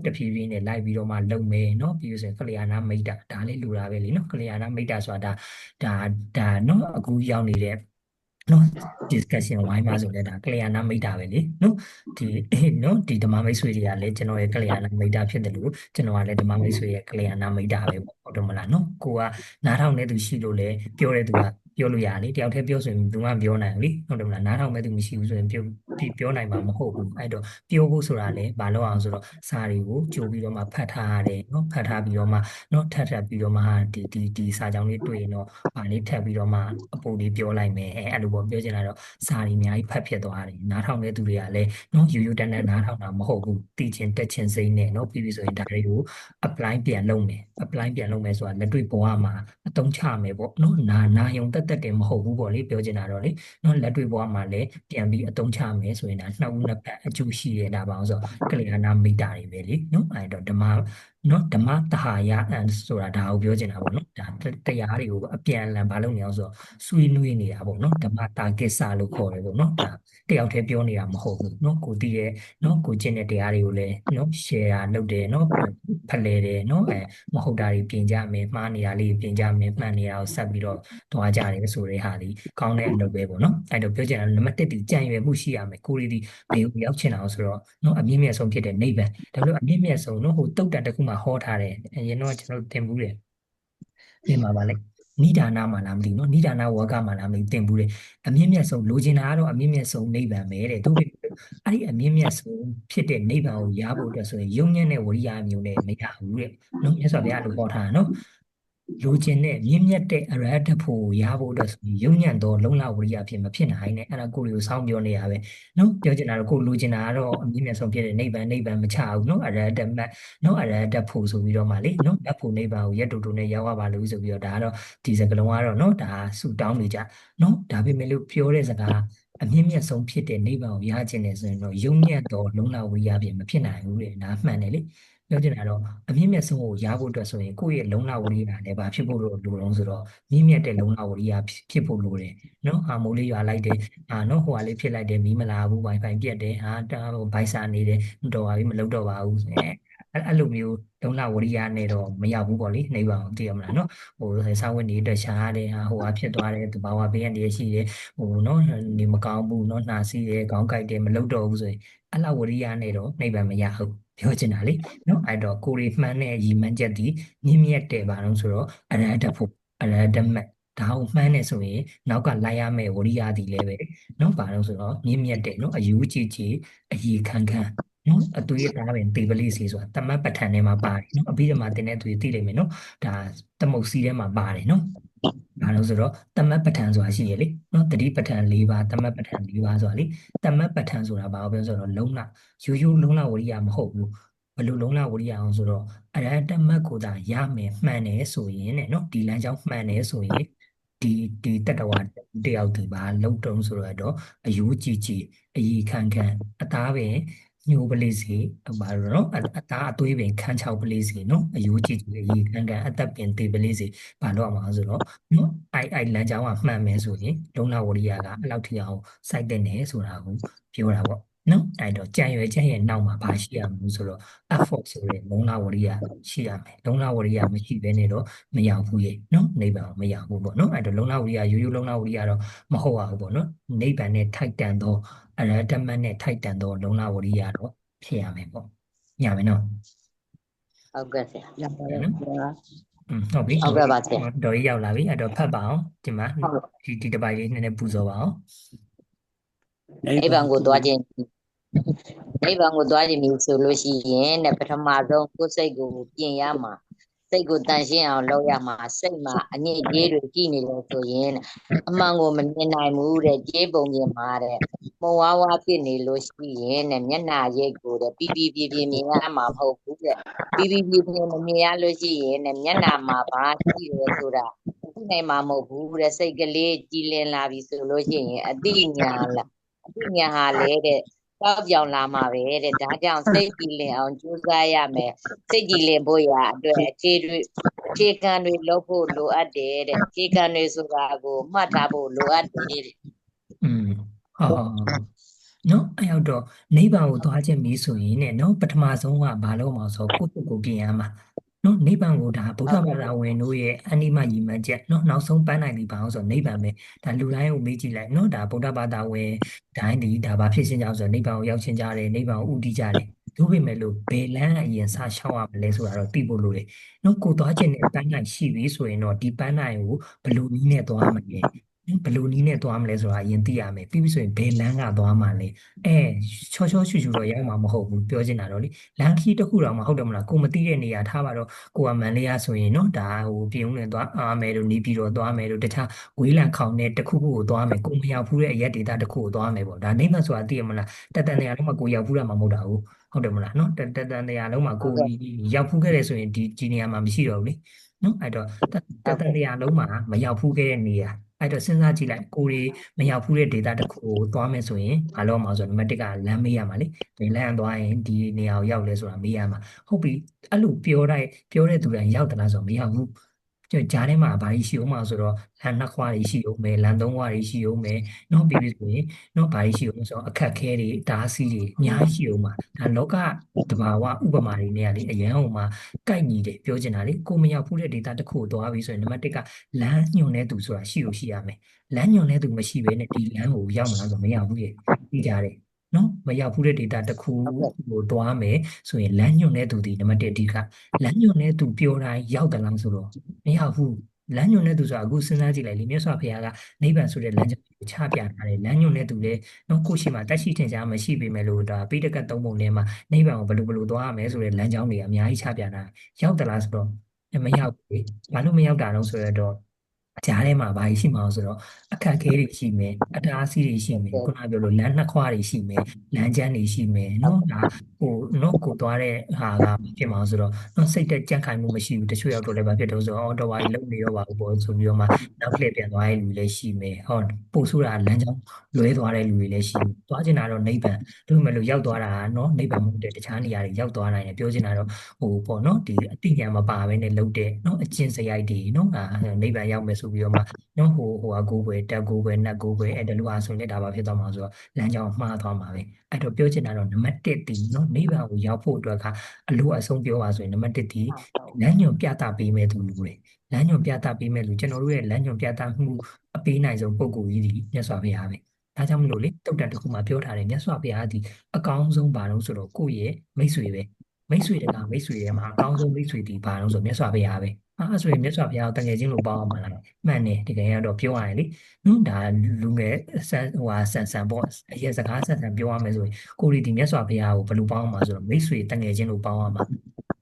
တဖြည်းဖြည်းနဲ့လိုက်ပြီးတော့မှလုပ်မယ်နော်ပြီးဆိုရင်ကလျာဏမိတ်တာဒါလေးလူတာပဲလीနော်ကလျာဏမိတ်တာဆိုတာဒါနော်အခုရောက်နေတဲ့နော် discussion ဝိုင်းပါဆိုလဲဒါကလျာဏမိတ်တာပဲလीနော်ဒီနော်ဒီဓမ္မမိတ်ဆွေတွေကလည်းကျွန်တော်ရဲ့ကလျာဏမိတ်တာဖြစ်တယ်လို့ကျွန်တော်ကလည်းဓမ္မမိတ်ဆွေရဲ့ကလျာဏမိတ်တာပဲပေါ့ဟုတ်တယ်မလားနော်ကိုကနားထောင်နေသူရှိလို့လေပြောတဲ့သူကပြောလို့ရတယ်လေတယောက်တည်းပြောဆိုရင်ဘူးမှပြောနိုင်ဘူးလေဟုတ်တယ်မလားနားထောင်မဲ့သူမရှိဘူးဆိုရင်ပြောနိုင်မှာမဟုတ်ဘူးအဲ့တော့ပြောဖို့ဆိုတာလေဘာလို့အောင်ဆိုတော့စာတွေကိုကြိုပြီးတော့မှဖတ်ထားရတယ်နော်ဖတ်ထားပြီးတော့မှနော်ထပ်ပြီးတော့မှဒီစာကြောင်းလေးတွေ့ရင်တော့ဘာလေးထပ်ပြီးတော့မှအပိုလေးပြောလိုက်မယ်အဲ့လိုပေါ့ပြောချင်တာတော့စာတွေအများကြီးဖတ်ဖြစ်သွားတယ်နားထောင်တဲ့သူတွေကလည်းနော်ရိုးရိုးတန်းတန်းနားထောင်တာမဟုတ်ဘူးတည်ခြင်းတက်ခြင်းစိတ်နဲ့နော်ပြီးဆိုရင်ဒါတွေကို apply ပြန်လုပ်မယ် apply ပြန်လုပ်မယ်ဆိုတာလက်တွေ့ဘဝမှာအသုံးချမယ်ပေါ့နော်နာယုံတက်တယ်မဟုတ်ဘူးပေါ့လေပြောချင်တာတော့လေနော်လက်တွေ့ဘဝမှာလည်းပြန်ပြီးအသုံးချမယ်ဆိုရင်ဒါနှစ်ဦးနှစ်ဖက်အကျိုးရှိရတာပါအောင်ဆိုကလျာဏမိတ်တာတွေပဲလေနော်အဲ့တော့ဓမ္မတဟာယဆိုတာဒါကိုပြောချင်တာပေါ့နော်ဒါတရားတွေကိုအပြန်အလှန်မလုပ်နေအောင်ဆိုတော့ဆွေးနွေးနေတာပေါ့နော်ဓမ္မတာကိစ္စလို့ခေါ်တယ်ပေါ့နော်ဒါတယောက်တည်းပြောနေတာမဟုတ်ဘူးနော်ကိုတည်ရဲ့နော်ကိုကျင့်တဲ့တရားတွေကိုလည်းနော် share လုပ်တယ်နော်ဖလှယ်တယ်နော်မဟုတ်တာတွေပြင်ကြမယ်မှားနေတာလေးပြင်ကြမယ်မှန်နေတာကိုဆက်ပြီးတော့သွားကြတယ်ဆိုတဲ့ဟာလေးကောင်းတဲ့အလုပ်ပဲပေါ့နော်အဲ့တော့ပြောချင်တာနံပါတ်1ဒီကြံရွယ်မှုရှိရမယ်ကိုရီဒီဘယ်ကိုရောက်ချင်အောင်ဆိုတော့နော်အမြင့်မြတ်ဆုံးဖြစ်တဲ့နိဗ္ဗာန်ဒါလို့အမြင့်မြတ်ဆုံးနော်ဟိုတုတ်တန်တစ်ခုမှဟောထားတယ်အရင်တော့ကျွန်တော်သင်ဘူးတယ်ပြင်ပါပါလေနိဒာနမှာလားမသိဘူးနော်နိဒာနဝကမှာလားမသိသင်ဘူးတယ်အမြင့်မြတ်ဆုံးလိုချင်တာကတော့အမြင့်မြတ်ဆုံးနိဗ္ဗာန်ပဲတဲ့သူအဲ့ဒီအမြင့်မြတ်ဆုံးဖြစ်တဲ့နိဗ္ဗာန်ကိုရဖို့အတွက်ဆိုရင်ယုံညံ့တဲ့ဝရိယမျိုးနဲ့မရဘူးတဲ့နော်မြတ်စွာဘုရားလိုဟောထားတာနော်လိုချင်တဲ့မြင့်မြတ်တဲ့အရဟတဖို့ရဖို့အတွက်ဆိုရင်ယုံညံ့သောလုံလဝရိယဖြစ်မဖြစ်နိုင်နဲ့အဲ့ဒါကိုယ်ကိုစောင်းပြောနေရပဲနော်ပြောချင်တာတော့ကိုယ်လိုချင်တာကတော့အမြင့်မြတ်ဆုံးဖြစ်တဲ့နိဗ္ဗာန်မချဘူးနော်အရဟတမတ်နော်အရဟတဖို့ဆိုပြီးတော့မှလေနော်ဓာတ်ဖို့နိဗ္ဗာန်ကိုရက်တူတူနဲ့ရောက်ရပါလို့ဆိုပြီးတော့ဒါကတော့ဒီစကားလုံးကတော့နော်ဒါဆူတောင်းနေကြနော်ဒါပေမဲ့လို့ပြောတဲ့စကားအမြင့်မြတ်ဆုံးဖြစ်တဲ့နိဗ္ဗာန်ကိုရခြင်းနဲ့ဆိုရင်တော့ယုံညံ့သောလုံလဝရိယဖြစ်မဖြစ်နိုင်ဘူးတဲ့ဒါမှန်တယ်လေပြောချင်တာတော့အမြင့်မြတ်ဆုံးကိုရဖို့အတွက်ဆိုရင်ကိုယ့်ရဲ့လုံလဝရိယနဲ့ဘာဖြစ်ဖို့လိုတော့ဆိုတော့မြင့်မြတ်တဲ့လုံလဝရိယဖြစ်ဖို့လိုတယ်နော်ဟာမိုးလေးရွာလိုက်တယ်နော်ဟိုဟာလေးဖြစ်လိုက်တယ်မီးမလာဘူး wifi ပြတ်တယ်ဘိုက်စာနေတယ်တော်ပါပြီမလုပ်တော့ပါဘူးအဲ့လိုမျိုးလုံလဝရိယနဲ့တော့မရောက်ဘူးပေါ့လေနေပါအောင်သိရမလားနော်ဟိုစာဝတ်နေအတွက်ရှားတယ်ဟိုဟာဖြစ်သွားတယ်တဘာဝဘေးရန်တွေရှိတယ်ဟိုနော်နေမကောင်းဘူးနော်နှာစီးတယ်ခေါင်းကိုက်တယ်မလုပ်တော့ဘူးဆိုရင်အလဝရိယနဲ့တော့နိဗ္ဗာန်မရဘူးပြောချင်တာလေနော်အဲ့တော့ကိုရီမှန်းတဲ့ရည်မှန်းချက်ဒီမြင့်မြတ်တယ်ပါတော့ဆိုတော့အရဟတဖို့အရဟတမတ်ဒါကိုမှန်းနေဆိုရင်နောက်ကလိုက်ရမယ့်ဝရိယဒီလည်းပဲနော်ပါတော့ဆိုတော့မြင့်မြတ်တယ်နော်အယူကြည်ကြည်အည်ခန်းခန်း နော်အသွေးအသားပင်တေပလိစီဆိုတာတမတ်ပဋ္ဌာန်းထဲမှာပါတယ်နော်အပြီးတော့မှတင်တဲ့သူသိလိမ့်မယ်နော်ဒါသမုတ်စီးထဲမှာပါတယ်နော်ဘာလို့ဆိုတော့တမတ်ပဋ္ဌာန်းဆိုတာရှိရလေနော်တတိပဋ္ဌာန်း၄ပါးတမတ်ပဋ္ဌာန်း၄ပါးဆိုတာလေတမတ်ပဋ္ဌာန်းဆိုတာဘာလို့ပြောဆိုတော့လုံးလရိုးရိုးလုံးလဝရိယမဟုတ်ဘူးဘယ်လိုလုံးလဝရိယအောင်ဆိုတော့အရဟတမတ်ကိုသာရမယ်မှန်တယ်ဆိုရင်တဲ့နော်ဒီလမ်းကြောင်းမှန်တယ်ဆိုရင်ဒီတတ္တဝါတယောက်ဒီပါလုံးတုံးဆိုတော့အယိုးကြည်ကြည်အီခံခံအသားပင်ညှိုးပလေးစီဘာလို့နော်အသားအသွေးပင်ခန်းချောက်ပလေးစီနော်အယိုးကြည်ကြည်အီခံခံအသက်ပင်တေပလေးစီဘာလို့အောင်ဆိုတော့နော်အိုက်လမ်းကြောင်းကမှန်မယ်ဆိုရင်လုံလဝရိယကအဲ့လောက်ထိအောင်စိုက်တဲ့နေဆိုတာကိုပြောတာပေါ့နော်အဲ့တော့ကြံရွယ်ချက်ရဲ့နောက်မှာဘာရှိရမလို့ဆိုတော့ effort ဆိုတဲ့လုံလဝရိယရှိရမယ်လုံလဝရိယမရှိဘဲနဲ့တော့မရောက်ဘူးရေနော်နိဗ္ဗာန်မရောက်ဘူးပေါ့နော်အဲ့တော့လုံလဝရိယရိုးရိုးလုံလဝရိယတော့မဟုတ်ပါဘူးပေါ့နော်နိဗ္ဗာန်နဲ့ထိုက်တန်သောအရဟတမတ်နဲ့ထိုက်တန်သောလုံလဝရိယတော့ဖြစ်ရမယ်ပေါ့ညမယ်နော်
ဟုတ်ကဲ့ဆရာ
ရပါတယ်ဗျာ
ဟုတ်ပြီ
ဟုတ်ကဲ့ပါဆရာ
တော်ကြီးရောက်လာပြီအဲ့တော့ဖတ်ပါအောင်ဒီမှာ
ဟုတ်
ဒီတစ်ပိုက်လေးနည်းနည်းပူဇော်ပါအောင်
နိဗ္ဗာန်ကိုသွားခြင်းနိဗ္ဗာန်ကိုသွားခြင်းမျိုးဆိုလို့ရှိရင်တဲ့ပထမဆုံးကိုယ်စိတ်ကိုပြင်ရမှာစိတ်ကိုတန်ရှင်းအောင်လုပ်ရမှာစိတ်မှာအငြိကြေးတွေကြည့်နေလို့ဆိုရင်အမှန်ကိုမမြင်နိုင်ဘူးတဲ့ကြေးပုံပြင်မှာတဲ့ပုံဝါးဝါဖြစ်နေလို့ရှိရင်တဲ့မျက်နှာရိပ်ကိုတဲ့ပြီးမြင်ရမှာမဟုတ်ဘူးတဲ့ပြီးမမြင်ရလို့ရှိရင်တဲ့မျက်နှာမှာဘာရှိတယ်ဆိုတာသိနိုင်မှာမဟုတ်ဘူးတဲ့စိတ်ကလေးကြည်လင်လာပြီဆိုလို့ရှိရင်အတိညာလာအတိညာဟာလေတဲ့တောက်ပြောင်လာမှာပဲတဲ့ဒါကြောင့်စိတ်ကြည်လင်အောင်ကြိုးစားရမယ်စိတ်ကြည်လင်ဖို့ရအတွက်အခြေခံတွေလုပ်ဖို့လိုအပ်တယ်တဲ့အခြေခံတွေဆိုတာကိုမှတ်ထားဖို့လိုအပ်တယ်တဲ့
ဟုတ်နော်အဲ့ရောက်တော့နိဗ္ဗာန်ကိုသွားခြင်းပြီဆိုရင်ねနော်ပထမဆုံးကဘာလို့မှဆိုကိုယ့်ကိုယ်ကိုပြင်ရမှာနော်နိဗ္ဗာန်ကိုဒါဗုဒ္ဓဘာသာဝင်တို့ရဲ့အနိမရည်မှန်းချက်နော်နောက်ဆုံးပန်းနိုင်ပြီဘာလို့ဆိုနိဗ္ဗာန်ပဲဒါလူတိုင်းကိုမေးကြည့်လိုက်နော်ဒါဗုဒ္ဓဘာသာဝင်တိုင်းဒီဒါဘာဖြစ်ခြင်းကြောင့်ဆိုနိဗ္ဗာန်ကိုရောက်ခြင်းကြတယ်နိဗ္ဗာန်ကိုဥတည်ကြတယ်သို့ပေမဲ့လို့ဘယ်လမ်းအရင်စရှောက်ရမလဲဆိုတာတော့သိဖို့လိုတယ်နော်ကိုသွားခြင်းနဲ့ပန်းနိုင်ရှိပြီဆိုရင်တော့ဒီပန်းနိုင်ကိုဘယ်လိုနည်းနဲ့သွားမလဲဘယ်လိုနည်းနဲ့သွားမလဲဆိုတာအရင်သိရမယ်ပြီးပြီဆိုရင်ဘယ်လမ်းကသွားမှာလဲချောရှူရှူတော့ရောက်မှာမဟုတ်ဘူးပြောချင်တာတော့လေလမ်းခီးတစ်ခုတော့မဟုတ်တယ်မလားကိုမသိတဲ့နေရာထားပါတော့ကိုကမန်လေးရဆိုရင်เนาะဒါဟိုပြုံးနေသွားအားမယ်လို့နေပြီးတော့သွားမယ်လို့တခြားဝေးလံခေါင်တဲ့တစ်ခုခုကိုသွားမယ်ကိုမရောက်ဘူးတဲ့အရက်ဒေတာတစ်ခုကိုသွားမယ်ပေါ့ဒါနိမ့်မှဆိုတာသိရမလားတန်နေရာလုံးမှာကိုရောက်ဘူးတာမှမဟုတ်တာဟုတ်ဟုတ်တယ်မလားเนาะတန်နေရာလုံးမှာကိုရောက်ဘူးခဲ့တယ်ဆိုရင်ဒီနေရာမှာမရှိတော့ဘူးလေเนาะအဲ့တော့တန်နေရာလုံးမှာမရောက်ဘူးခဲ့တဲ့နေရာအဲ့တော့စဉ်းစားကြည့်လိုက်ကိုရီမရောက်ဘူးတဲ့ data တစ်ခုကိုသွားမယ်ဆိုရင်ဘာလို့မှာဆိုတော့နံပါတ်1ကလမ်းမေးရမှာလေဒီလမ်းသွားရင်ဒီနေရာကိုရောက်လဲဆိုတာမေးရမှာဟုတ်ပြီအဲ့လိုပြောတဲ့သူတိုင်းရောက်သလားဆိုတော့မရောက်ဘူးကြားထဲမှာဘာကြီးရှိအောင်မှာဆိုတော့လမ်းနှစ်ခွားတွေရှိအောင်မယ်လမ်းသုံးခွားတွေရှိအောင်မယ်เนาะပြီးပြီဆိုရင်เนาะဘာကြီးရှိအောင်ဆိုတော့အခက်ခဲတွေတားဆီးတွေအများကြီးရှိအောင်မှာဒါလောကတဘာဝဥပမာတွေနဲ့လေအရန်အောင်မှာကိုက်ညီတယ်ပြောချင်တာလေကိုမရောက်ဘူးတဲ့ data တစ်ခုကိုသွားပြီဆိုရင်နံပါတ်1ကလမ်းညွှန်တဲ့သူဆိုတာရှိလို့ရှိရမယ်လမ်းညွှန်တဲ့သူမရှိဘဲနဲ့ဒီလမ်းကိုရောက်မလားဆိုမရောက်ဘူးရေပြီးကြတယ်နော်မရောက်ဘူးတဲ့ data တစ်ခုကိုတွားမယ်ဆိုရင်လမ်းညွှန်တဲ့သူဒီနံပါတ်1အဓိကလမ်းညွှန်တဲ့သူပြောတိုင်းရောက်တယ်လားဆိုတော့မရောက်ဘူးလမ်းညွှန်တဲ့သူဆိုတာအခုစဉ်းစားကြည့်လိုက်လေမြတ်စွာဘုရားကနိဗ္ဗာန်ဆိုတဲ့လမ်းကြောင်းကိုချပြထားတယ်လမ်းညွှန်တဲ့သူလည်းနော်ကိုရှိမှတက်ရှိထင်ရှားမရှိပေမဲ့လို့ဒါပိဋကတ်သုံးပုံထဲမှာနိဗ္ဗာန်ကိုဘယ်လိုသွားရမလဲဆိုတဲ့လမ်းကြောင်းတွေအများကြီးချပြထားရောက်တယ်လားဆိုတော့မရောက်ဘူးဘာလို့မရောက်တာလဲဆိုတော့ကြားထဲမှာဘာရှိမှာဆိုတော့အခက်အခဲတွေရှိမယ်အတားအဆီးတွေရှိမယ်ခုနကပြောလို့လမ်းနှစ်ခွားတွေရှိမယ်လမ်းကျန်းတွေရှိမယ်နော်ဒါနော်ကိုသွားတဲ့ဟာကဖြစ်မှာဆိုတော့နော်စိတ်တက်ကြံ့ခိုင်မှုမရှိဘူးတချို့ရောက်တော့လည်းဘာဖြစ်တော့ဆိုတော့တော့ဘာကြီးလုံနေရောပါဘူးပေါ့ဆိုပြီးတော့မှနောက်လှည့်ပြန်သွားတဲ့လူလည်းရှိမယ်ဟောပို့ဆိုတာလမ်းကြောင်းလွဲသွားတဲ့လူတွေလည်းရှိမယ်သွားချင်တာတော့နိဗ္ဗာန်ဒါပေမဲ့လို့ရောက်သွားတာနော်နိဗ္ဗာန်မဟုတ်တဲ့တခြားနေရာတွေရောက်သွားနိုင်တယ်ပြောချင်တာတော့ပေါ့နော်ဒီအတိညာမပါဘဲနဲ့လုပ်တဲ့နော်အကျင့်စရိုက်တွေနော်နိဗ္ဗာန်ရောက်မယ်ဆိုပြီးတော့မှနော်ဟိုကကိုယ်ပဲတက်ကိုယ်ပဲနတ်ကိုယ်ပဲအဲ့ဒါလိုအားဆိုရင်လည်းဒါပါဖြစ်သွားမှာဆိုတော့လမ်းကြောင်းမှားသွားမှာပဲအဲ့တော့ပြောချင်တာတော့နံပါတ်1ဒီနော်နိဗ္ဗာန်ကိုရောက်ဖို့အတွက်ကအလိုအဆုံးပြောပါဆိုရင်နံပါတ်1ဒီလမ်းညွန်ပြတာပေးမဲ့သူလူတွေလမ်းညွန်ပြတာပေးမဲ့လူကျွန်တော်တို့ရဲ့လမ်းညွန်ပြတာမှုအပေးနိုင်ဆုံးပုံကိုကြီးဒီမြတ်စွာဘုရားပဲဒါကြောင့်မလို့လေတုတ်တန်တစ်ခုမှာပြောထားတယ်မြတ်စွာဘုရားဒီအကောင်းဆုံးဘာလို့ဆိုတော့ကိုယ့်ရဲ့မိတ်ဆွေပဲ မိတ်ဆွေတကမိတ်ဆွေရဲ့မှာအကောင်းဆုံးမိတ်ဆွေဒီဘာလို့ဆိုမြတ်စွာဘုရားပဲအဲ့ဆိုရင်မြတ်စွာဘုရားကိုတကယ်ချင်းလို့ပေါင်းအောင်မလားမှန်တယ်တကယ်ကတော့ပြောရရင်လေနော်ဒါလူငယ်ဆန်ဆန်ပေါ့အရင်စကားဆန်ပြောရမယ်ဆိုရင်ကိုရီဒီမြတ်စွာဘုရားကိုဘယ်လိုပေါင်းအောင်မှာဆိုတော့မိတ်ဆွေတကယ်ချင်းလို့ပေါင်းအောင်မှာ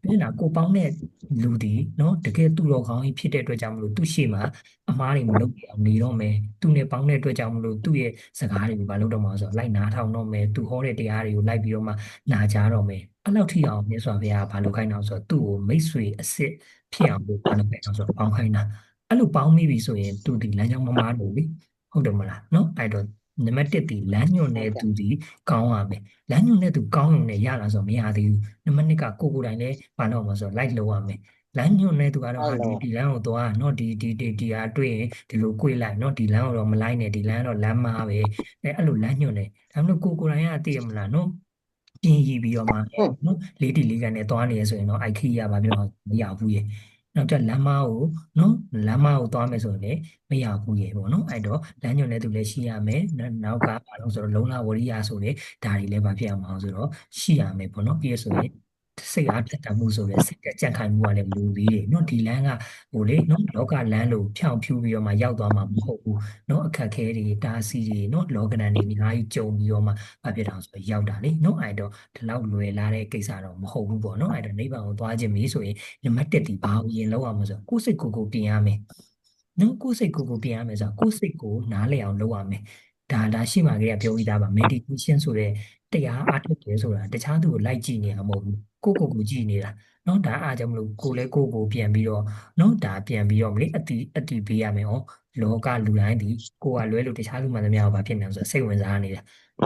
ပြည့်နာကိုပေါင်းတဲ့လူဒီနော်တကယ်သူ့တော်ကောင်းကြီးဖြစ်တဲ့အတွက်ကြောင့်မလို့သူ့ရှေ့မှာအမားတွေမလုပ်ပြအောင်နေတော့မယ်သူနဲ့ပေါင်းတဲ့အတွက်ကြောင့်မလို့သူ့ရဲ့စကားတွေကိုမလုပ်တော့မှာဆိုတော့လိုက်နားထောင်တော့မယ်သူဟောတဲ့တရားတွေကိုလိုက်ပြီးတော့မှနာကြတော့မယ်အဲ့လောက်ထိအောင်မြတ်စွာဘုရားဘာလို့ခိုင်းတော့ဆိုတော့သူ့ကိုမိတ်ဆွေအစ်စ်ဖြစ်အောင်လို့ဘာလို့ခိုင်းတော့ဆိုတော့ပေါင်းခိုင်းတာအဲ့လိုပေါင်းမိပြီဆိုရင်သူဒီလမ်းကြောင်းမမားလို့လေဟုတ်တယ်မလားနော်အဲ့တော့နံပါတ်1ဒီလမ်းညွှန်တဲ့သူဒီကောင်းရမယ်လမ်းညွှန်တဲ့သူကောင်းရုံနဲ့ရလာဆိုမရသေးဘူးနံပါတ်2ကကိုယ်တိုင်လည်းဘာလို့မဆိုတော့လိုက်လုပ်ရမယ်လမ်းညွှန်တဲ့သူကတော့ဟာဒီလမ်းကိုသွားเนาะဒီဟာတွေ့ရင်ဒီလို꿰လိုက်เนาะဒီလမ်းကိုတော့မလိုက်နဲ့ဒီလမ်းကတော့လမ်းမားပဲအဲ့လိုလမ်းညွှန်တယ်ဒါမှမဟုတ်ကိုယ်တိုင်ကသိရမလားเนาะပြင်ရပြီးတော့မှเนาะလေးတီလေးကန်နဲ့သွားနေရဆိုရင်တော့အိုက်ခီရပါပြောမရဘူးရေနောက်ကျလမ်းမကိုเนาะလမ်းမကိုသွားမယ်ဆိုရင်လည်းမရဘူးရေပေါ့เนาะအဲ့တော့လမ်းညွှန်တဲ့သူလည်းရှိရမယ်နောက်ကဘာလို့ဆိုတော့လုံလဝရိယဆိုတဲ့ဒါတွေလည်းမဖြစ်အောင်ဆိုတော့ရှိရမယ်ပေါ့เนาะပြီးရဆိုရင်စိတ်အားထက်သန်မှုဆိုတဲ့စိတ်ကြံ့ခိုင်မှုကလည်းလူသေးတယ်เนาะဒီလမ်းကဟိုလေเนาะလောကလမ်းလို့ဖြောင်းဖြူးပြီးတော့မှရောက်သွားမှာမဟုတ်ဘူးเนาะအခက်ခဲတွေတားဆီးတွေเนาะလောကဒဏ်တွေအများကြီးကြုံပြီးတော့မှဘာဖြစ်အောင်ဆိုရောက်တာလေเนาะအဲ့တော့ဒီလောက်လွယ်လာတဲ့ကိစ္စတော့မဟုတ်ဘူးပေါ့เนาะအဲ့တော့နိဗ္ဗာန်ကိုသွားခြင်းပြီဆိုရင်နံပါတ်1ဒီဘာကိုရင်လောက်အောင်ဆိုကိုယ်စိတ်ကိုပြင်ရမယ်နော်ကိုယ်စိတ်ကိုပြင်ရမယ်ဆိုတော့ကိုယ်စိတ်ကိုနားလည်အောင်လုပ်ရမယ်ဒါရှိမှကြီးကပြောပြီးသားပါ meditation ဆိုတဲ့တရားအားထုတ်တယ်ဆိုတာတခြားသူကိုလိုက်ကြည့်နေတာမဟုတ်ဘူးကိုကြည့်နေတာနော်ဒါအားကြောင့်မလို့ကိုလည်းကိုပြန်ပြီးတော့နော်ဒါပြန်ပြီးတော့မလေအတိပေးရမယ်ဟောလောကလူတိုင်းဒီကိုကလွဲလို့တခြားလူမှန်သမျှကိုဘာဖြစ်နေလဲဆိုတော့စိတ်ဝင်စားနေတာ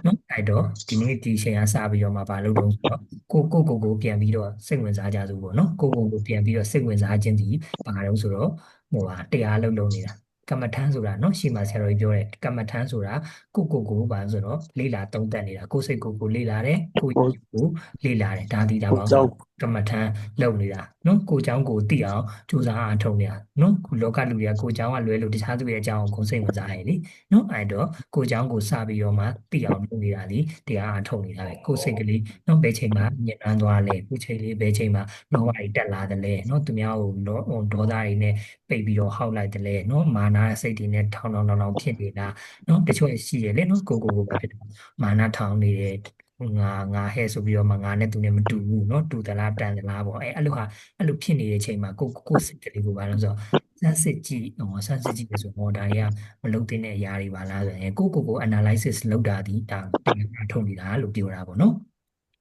နော်အဲ့တော့ဒီနေ့ဒီချိန်ကစပြီးတော့မှဘာလုပ်တော့ဆိုတော့ကိုပြန်ပြီးတော့စိတ်ဝင်စားကြစို့ပေါ့နော်ကိုပြန်ပြီးတော့စိတ်ဝင်စားခြင်းဒီဘာလို့ဆိုတော့ဟိုဟာတရားလုပ်နေတာကမ္မထမ်းဆိုတာเนาะရှေ့မှာဆရာတော်ကြီးပြောတယ်ကမ္မထမ်းဆိုတာကိုဘာဆိုတော့လေ့လာသုံးသပ်နေတာကိုစိတ်ကိုလေ့လာတယ်ကိုလေ့လာတယ်ဒါဒီဒါပေါင်းကမ္မထမ်းလုပ်နေတာเนาะကိုเจ้าကိုသိအောင်ကြိုးစားအားထုတ်နေတာเนาะလောကလူတွေကကိုเจ้าကလွဲလို့တခြားသူရဲ့အကြောင်းကိုစိတ်ဝင်စားရည်လေเนาะအဲ့တော့ကိုเจ้าကိုစပြီးတော့မှသိအောင်လုပ်နေတာလေတရားအားထုတ်နေတာပဲကိုစိတ်ကလေးเนาะဘယ်ချိန်မှာညံ့နှမ်းသွားလဲကိုချိန်လေးဘယ်ချိန်မှာလောဘတွေတက်လာတယ်လဲเนาะသူများကိုဒေါသတွေနဲ့ပိတ်ပြီးတော့ဟောက်လိုက်တယ်လေနော်မာနစိတ်တွေနဲ့ထောင်ဖြစ်နေတာနော်တချို့ရှိတယ်လေနော်ကိုပဲဖြစ်တယ်မာနထောင်နေတယ်ငါဟဲ့ဆိုပြီးတော့မှငါနဲ့သူနဲ့မတူဘူးနော်တူသလားတန်သလားပေါ့အဲ့လိုဖြစ်နေတဲ့ချိန်မှာကိုစိတ်ကလေးကိုဘာလို့ဆိုတော့စမ်းစစ်ကြည့်စမ်းစစ်ကြည့်ဆိုတော့ဒါတွေကမလုပ်တဲ့အရာတွေပါလားဆိုရင်ကို analysis လုပ်တာဒီဒါတင်ထုတ်နေတာလို့ပြောတာပေါ့နော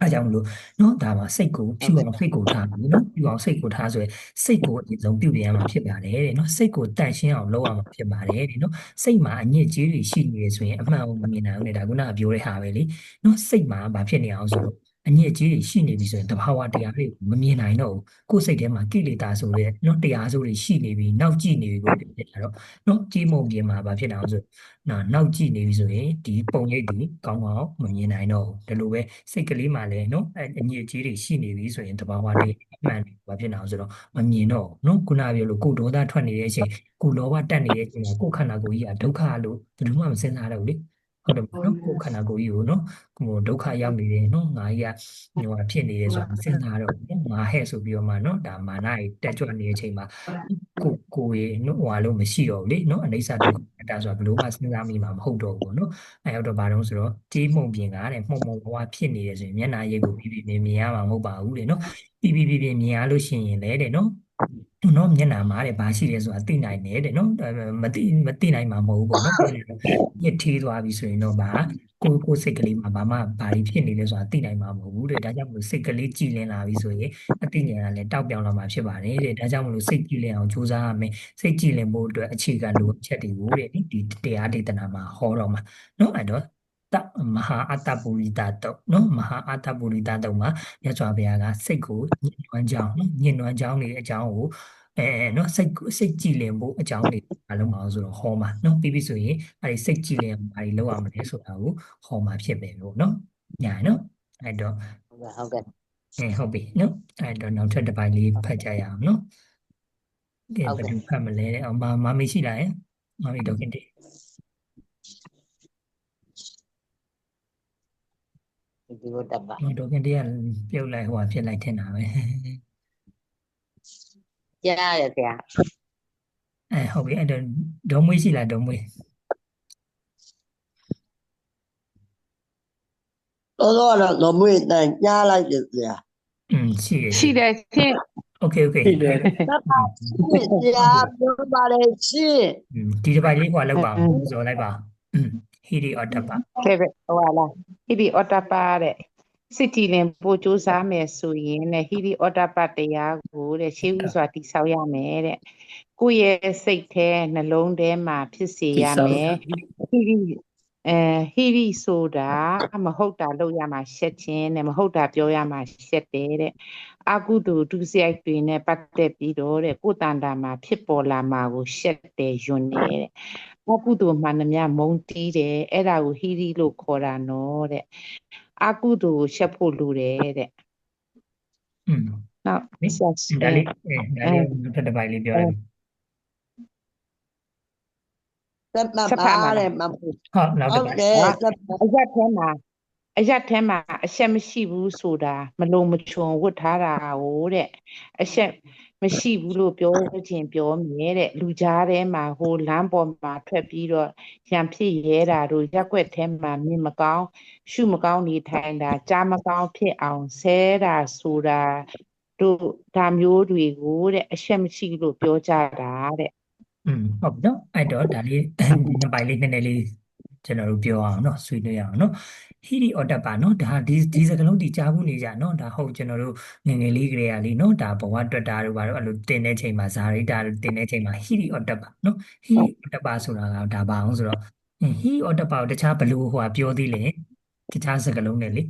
်အဲကြောင့်မလို့နော်ဒါပါစိတ်ကိုဖြူအောင်စိတ်ကိုထားပြီနော်ဖြူအောင်စိတ်ကိုထားဆိုရင်စိတ်ကိုအရင်ဆုံးပြုပြင်ရမှာဖြစ်ပါတယ်တဲ့နော်စိတ်ကိုတန့်ရှင်းအောင်လုပ်ရမှာဖြစ်ပါတယ်တဲ့နော်စိတ်မှာအညစ်အကြေးတွေရှိနေရဆိုရင်အမှန်ကိုမမြင်နိုင်ဘူးလေဒါကပြောတဲ့ဟာပဲလေနော်စိတ်မှာဘာဖြစ်နေအောင်ဆိုတော့အညစ်အကြေးတွေရှိနေပြီဆိုရင်တဘာဝတရားတွေမမြင်နိုင်တော့ဘူးကိုယ်စိတ်ထဲမှာကိလေသာဆိုတဲ့နော်တရားဆိုတွေရှိနေပြီနောက်ကြည့်နေပြီကိုဖြစ်တာတော့နော်ကြီးမုံပြင်မှာဘာဖြစ်နေအောင်ဆိုနောက်ကြည့်နေပြီဆိုရင်ဒီပုံရိပ်တွေကောင်းကောင်းမမြင်နိုင်တော့ဘူးဒီလိုပဲစိတ်ကလေးမှာလည်းနော်အညစ်အကြေးတွေရှိနေပြီဆိုရင်တဘာဝတရားအမှန်ဘာဖြစ်နေအောင်ဆိုတော့မမြင်တော့ဘူးနော်ခုနပြောလို့ကိုဒေါသထွက်နေတဲ့အချိန်ကိုလောဘတက်နေတဲ့အချိန်မှာကိုခန္ဓာကိုယ်ကြီးကဒုက္ခလို့ဘယ်သူမှမစဉ်းစားတော့ဘူးလေဟုတ်တယ်နော်ကိုခန္ဓာကိုယ်ကြီးကိုနော်ဟိုဒုက္ခရောက်နေတယ်နော်ငါကြီးကဟိုဖြစ်နေတယ်ဆိုတာမစဉ်းစားတော့ဘူးငါဟဲ့ဆိုပြီးတော့မှနော်ဒါမာနကြီးတက်ကြွနေတဲ့အချိန်မှာကိုရေနော်ဟိုလို့မရှိတော့ဘူးလေနော်အနိစ္စဒုက္ခအတ္တဆိုတာဘယ်လိုမှစဉ်းစားမိမှာမဟုတ်တော့ဘူးနော်အဲတော့ဘာလို့ဆိုတော့ကြေးမှုန်ပြင်ကတဲ့မှုန်ဘဝဖြစ်နေတယ်ဆိုရင်မျက်နှာရိပ်ကိုပြီးမြင်ရမှာမဟုတ်ပါဘူးတဲ့နော်ပြီးမြင်ရလို့ရှိရင်လည်းတဲ့နော်မျက်နှာမှာတဲ့ဘာရှိလဲဆိုတာသိနိုင်တယ်တဲ့နော်မသိနိုင်မှာမဟုတ်ဘူးပေါ့နော်ညစ်ထေးသွားပြီဆိုရင်တော့ကိုစိတ်ကလေးမှာဘာတွေဖြစ်နေလဲဆိုတာသိနိုင်မှာမဟုတ်ဘူးတဲ့ဒါကြောင့်မလို့စိတ်ကလေးကြည်လင်လာပြီဆိုရင်အသိဉာဏ်ကလည်းတောက်ပြောင်လာမှာဖြစ်ပါတယ်တဲ့ဒါကြောင့်မလို့စိတ်ကြည်လင်အောင်ကြိုးစားရမယ်စိတ်ကြည်လင်ဖို့အတွက်အခြေခံလိုအပ်ချက်တွေကိုတဲ့ဒီတရားဒေသနာမှာဟောတော့မှာနော်အဲ့တော့မဟာအတ္တပုရိသတုတ်နော်မဟာအတ္တပုရိသတုတ်မှာမြတ်စွာဘုရားကစိတ်ကိုညှဉ်းနှွမ်းကြောင်းညှဉ်းနှွမ်းကြောင်းနေတဲ့အကြောင်းကိုနော်စိတ်ကြည်လင်ဖို့အကြောင်းတွေအလုံးမအောင်ဆိုတော့ဟောမှာနော်ပြီးဆိုရင်အဲဒီစိတ်ကြည်လင်ဘာတွေလုပ်ရမလဲဆိုတာကိုဟောမှာဖြစ်ပဲလို့နော်ညာနော်အဲ့တော့
ဟုတ်ကဲ့ဟ
ုတ်ပြီနော်အဲ့တော့နောက်ထပ်တစ်ပိုင်းလေးဖတ်ကြရအောင်နော်ကဲဘယ်လိုဖတ်မလဲမမရှိလားမမီတော့ခင်တည်း
ဒီဝတ္တပ
တော့ခင်တရားပြုတ်လိုက်ဟိုဖြစ်လိုက်ထင်တာပဲ
ကြားရတယ်ဆရာ
ဟုတ်ပြီအဲ့တော့ဒုံမွေးရှိလားဒုံမွေး
တော့တော့မွေးတန်ညားလိုက်တယ်ဗျာ
ရှိရ
ရှိတယ်ရှင်
โอเค
ရှိတယ်
ဗျာပြောပါလေရှင်
ဒီတစ်ပိုက်လေးဟိုလောက်ပါအောင်ဇော်လိုက်ပါဟီရီအော်တပ
ကဲပဲဟိုလာဟိဒီအော်တပါတဲ့စစ်တီလင်ပို့စူးစားမယ်ဆိုရင်တဲ့ဟိဒီအော်တပတရားကိုတဲ့ရှေးဥစွာတိဆောက်ရမယ်တဲ့ကိုယ့်ရဲ့စိတ်ထဲနှလုံးထဲမှာဖြစ်စေရမယ်ဟိဒီဆိုတာမဟုတ်တာလုပ်ရမှာရှက်ခြင်းနဲ့မဟုတ်တာပြောရမှာရှက်တယ်တဲ့အကုသိုလ်ဒုစရိုက်တွေနဲ့ပတ်သက်ပြီးတော့တဲ့ကိုယ်တန်တာမှာဖြစ်ပေါ်လာမှာကိုရှက်တယ်ယွန်းနေတဲ့ အကုသိုလ်မှန်သမျှမုံတီးတယ်အဲ့ဒါကိုဟီရီလို့ခေါ်တာနော်တဲ့အကုသိုလ်ကိုရှက်ဖို့လိုတယ်တဲ့နောက်ဆက်
ဒါလေးတစ်တစ်ပိုက်လေးပြောလိုက်
သက်ပါတယ်မဟုတ်
ဟုတ်နောက်တစ်
ဟုတ်
ပိုက်
တယ်
အရက်ထဲမှာအရှက်မရှိဘူးဆိုတာမလုံမချုံဝတ်ထားတာကိုတဲ့အရှက်မရှိဘူးလို့ပြောခြင်းပြောမြဲတဲ့လူကြားထဲမှာဟိုလမ်းပေါ်မှာထွက်ပြီးတော့ရံဖြစ်ရဲတာတို့ရက်ွက်ထဲမှာမြင်မကောင်းရှုမကောင်းနေထိုင်တာကြားမကောင်းဖြစ်အောင်ဆဲတာဆိုတာတို့ဒါမျိုးတွေကိုတဲ့အရှက်မရှိလို့ပြောကြတာတဲ့
ဟုတ်ပြီနော်အဲ့တော့ဒါလေးနှစ်ပိုက်လေးနည်းနည်းလေးကျွန်တော်တို့ပြောအောင်နော်ဆွေးနွေးအောင်နော်ဟီရီအော်တပါနော်ဒါဒီစကားလုံးဒီကြားဘူးနေကြနော်ဒါဟုတ်ကျွန်တော်တို့ငယ်ငယ်လေးကလေးကလေးနော်ဒါဘဝတွေ့တာတို့ဘာလို့အဲ့လိုတင်တဲ့ချိန်မှာဇာရိတာတို့တင်တဲ့ချိန်မှာဟီရီအော်တပါနော်ဟီရီအော်တပါဆိုတာကဒါပါအောင်ဆိုတော့ဟီရီအော်တပါကိုတခြားဘလို့ဟိုကပြောသေးလေတခြားစကားလုံးနဲ့လေ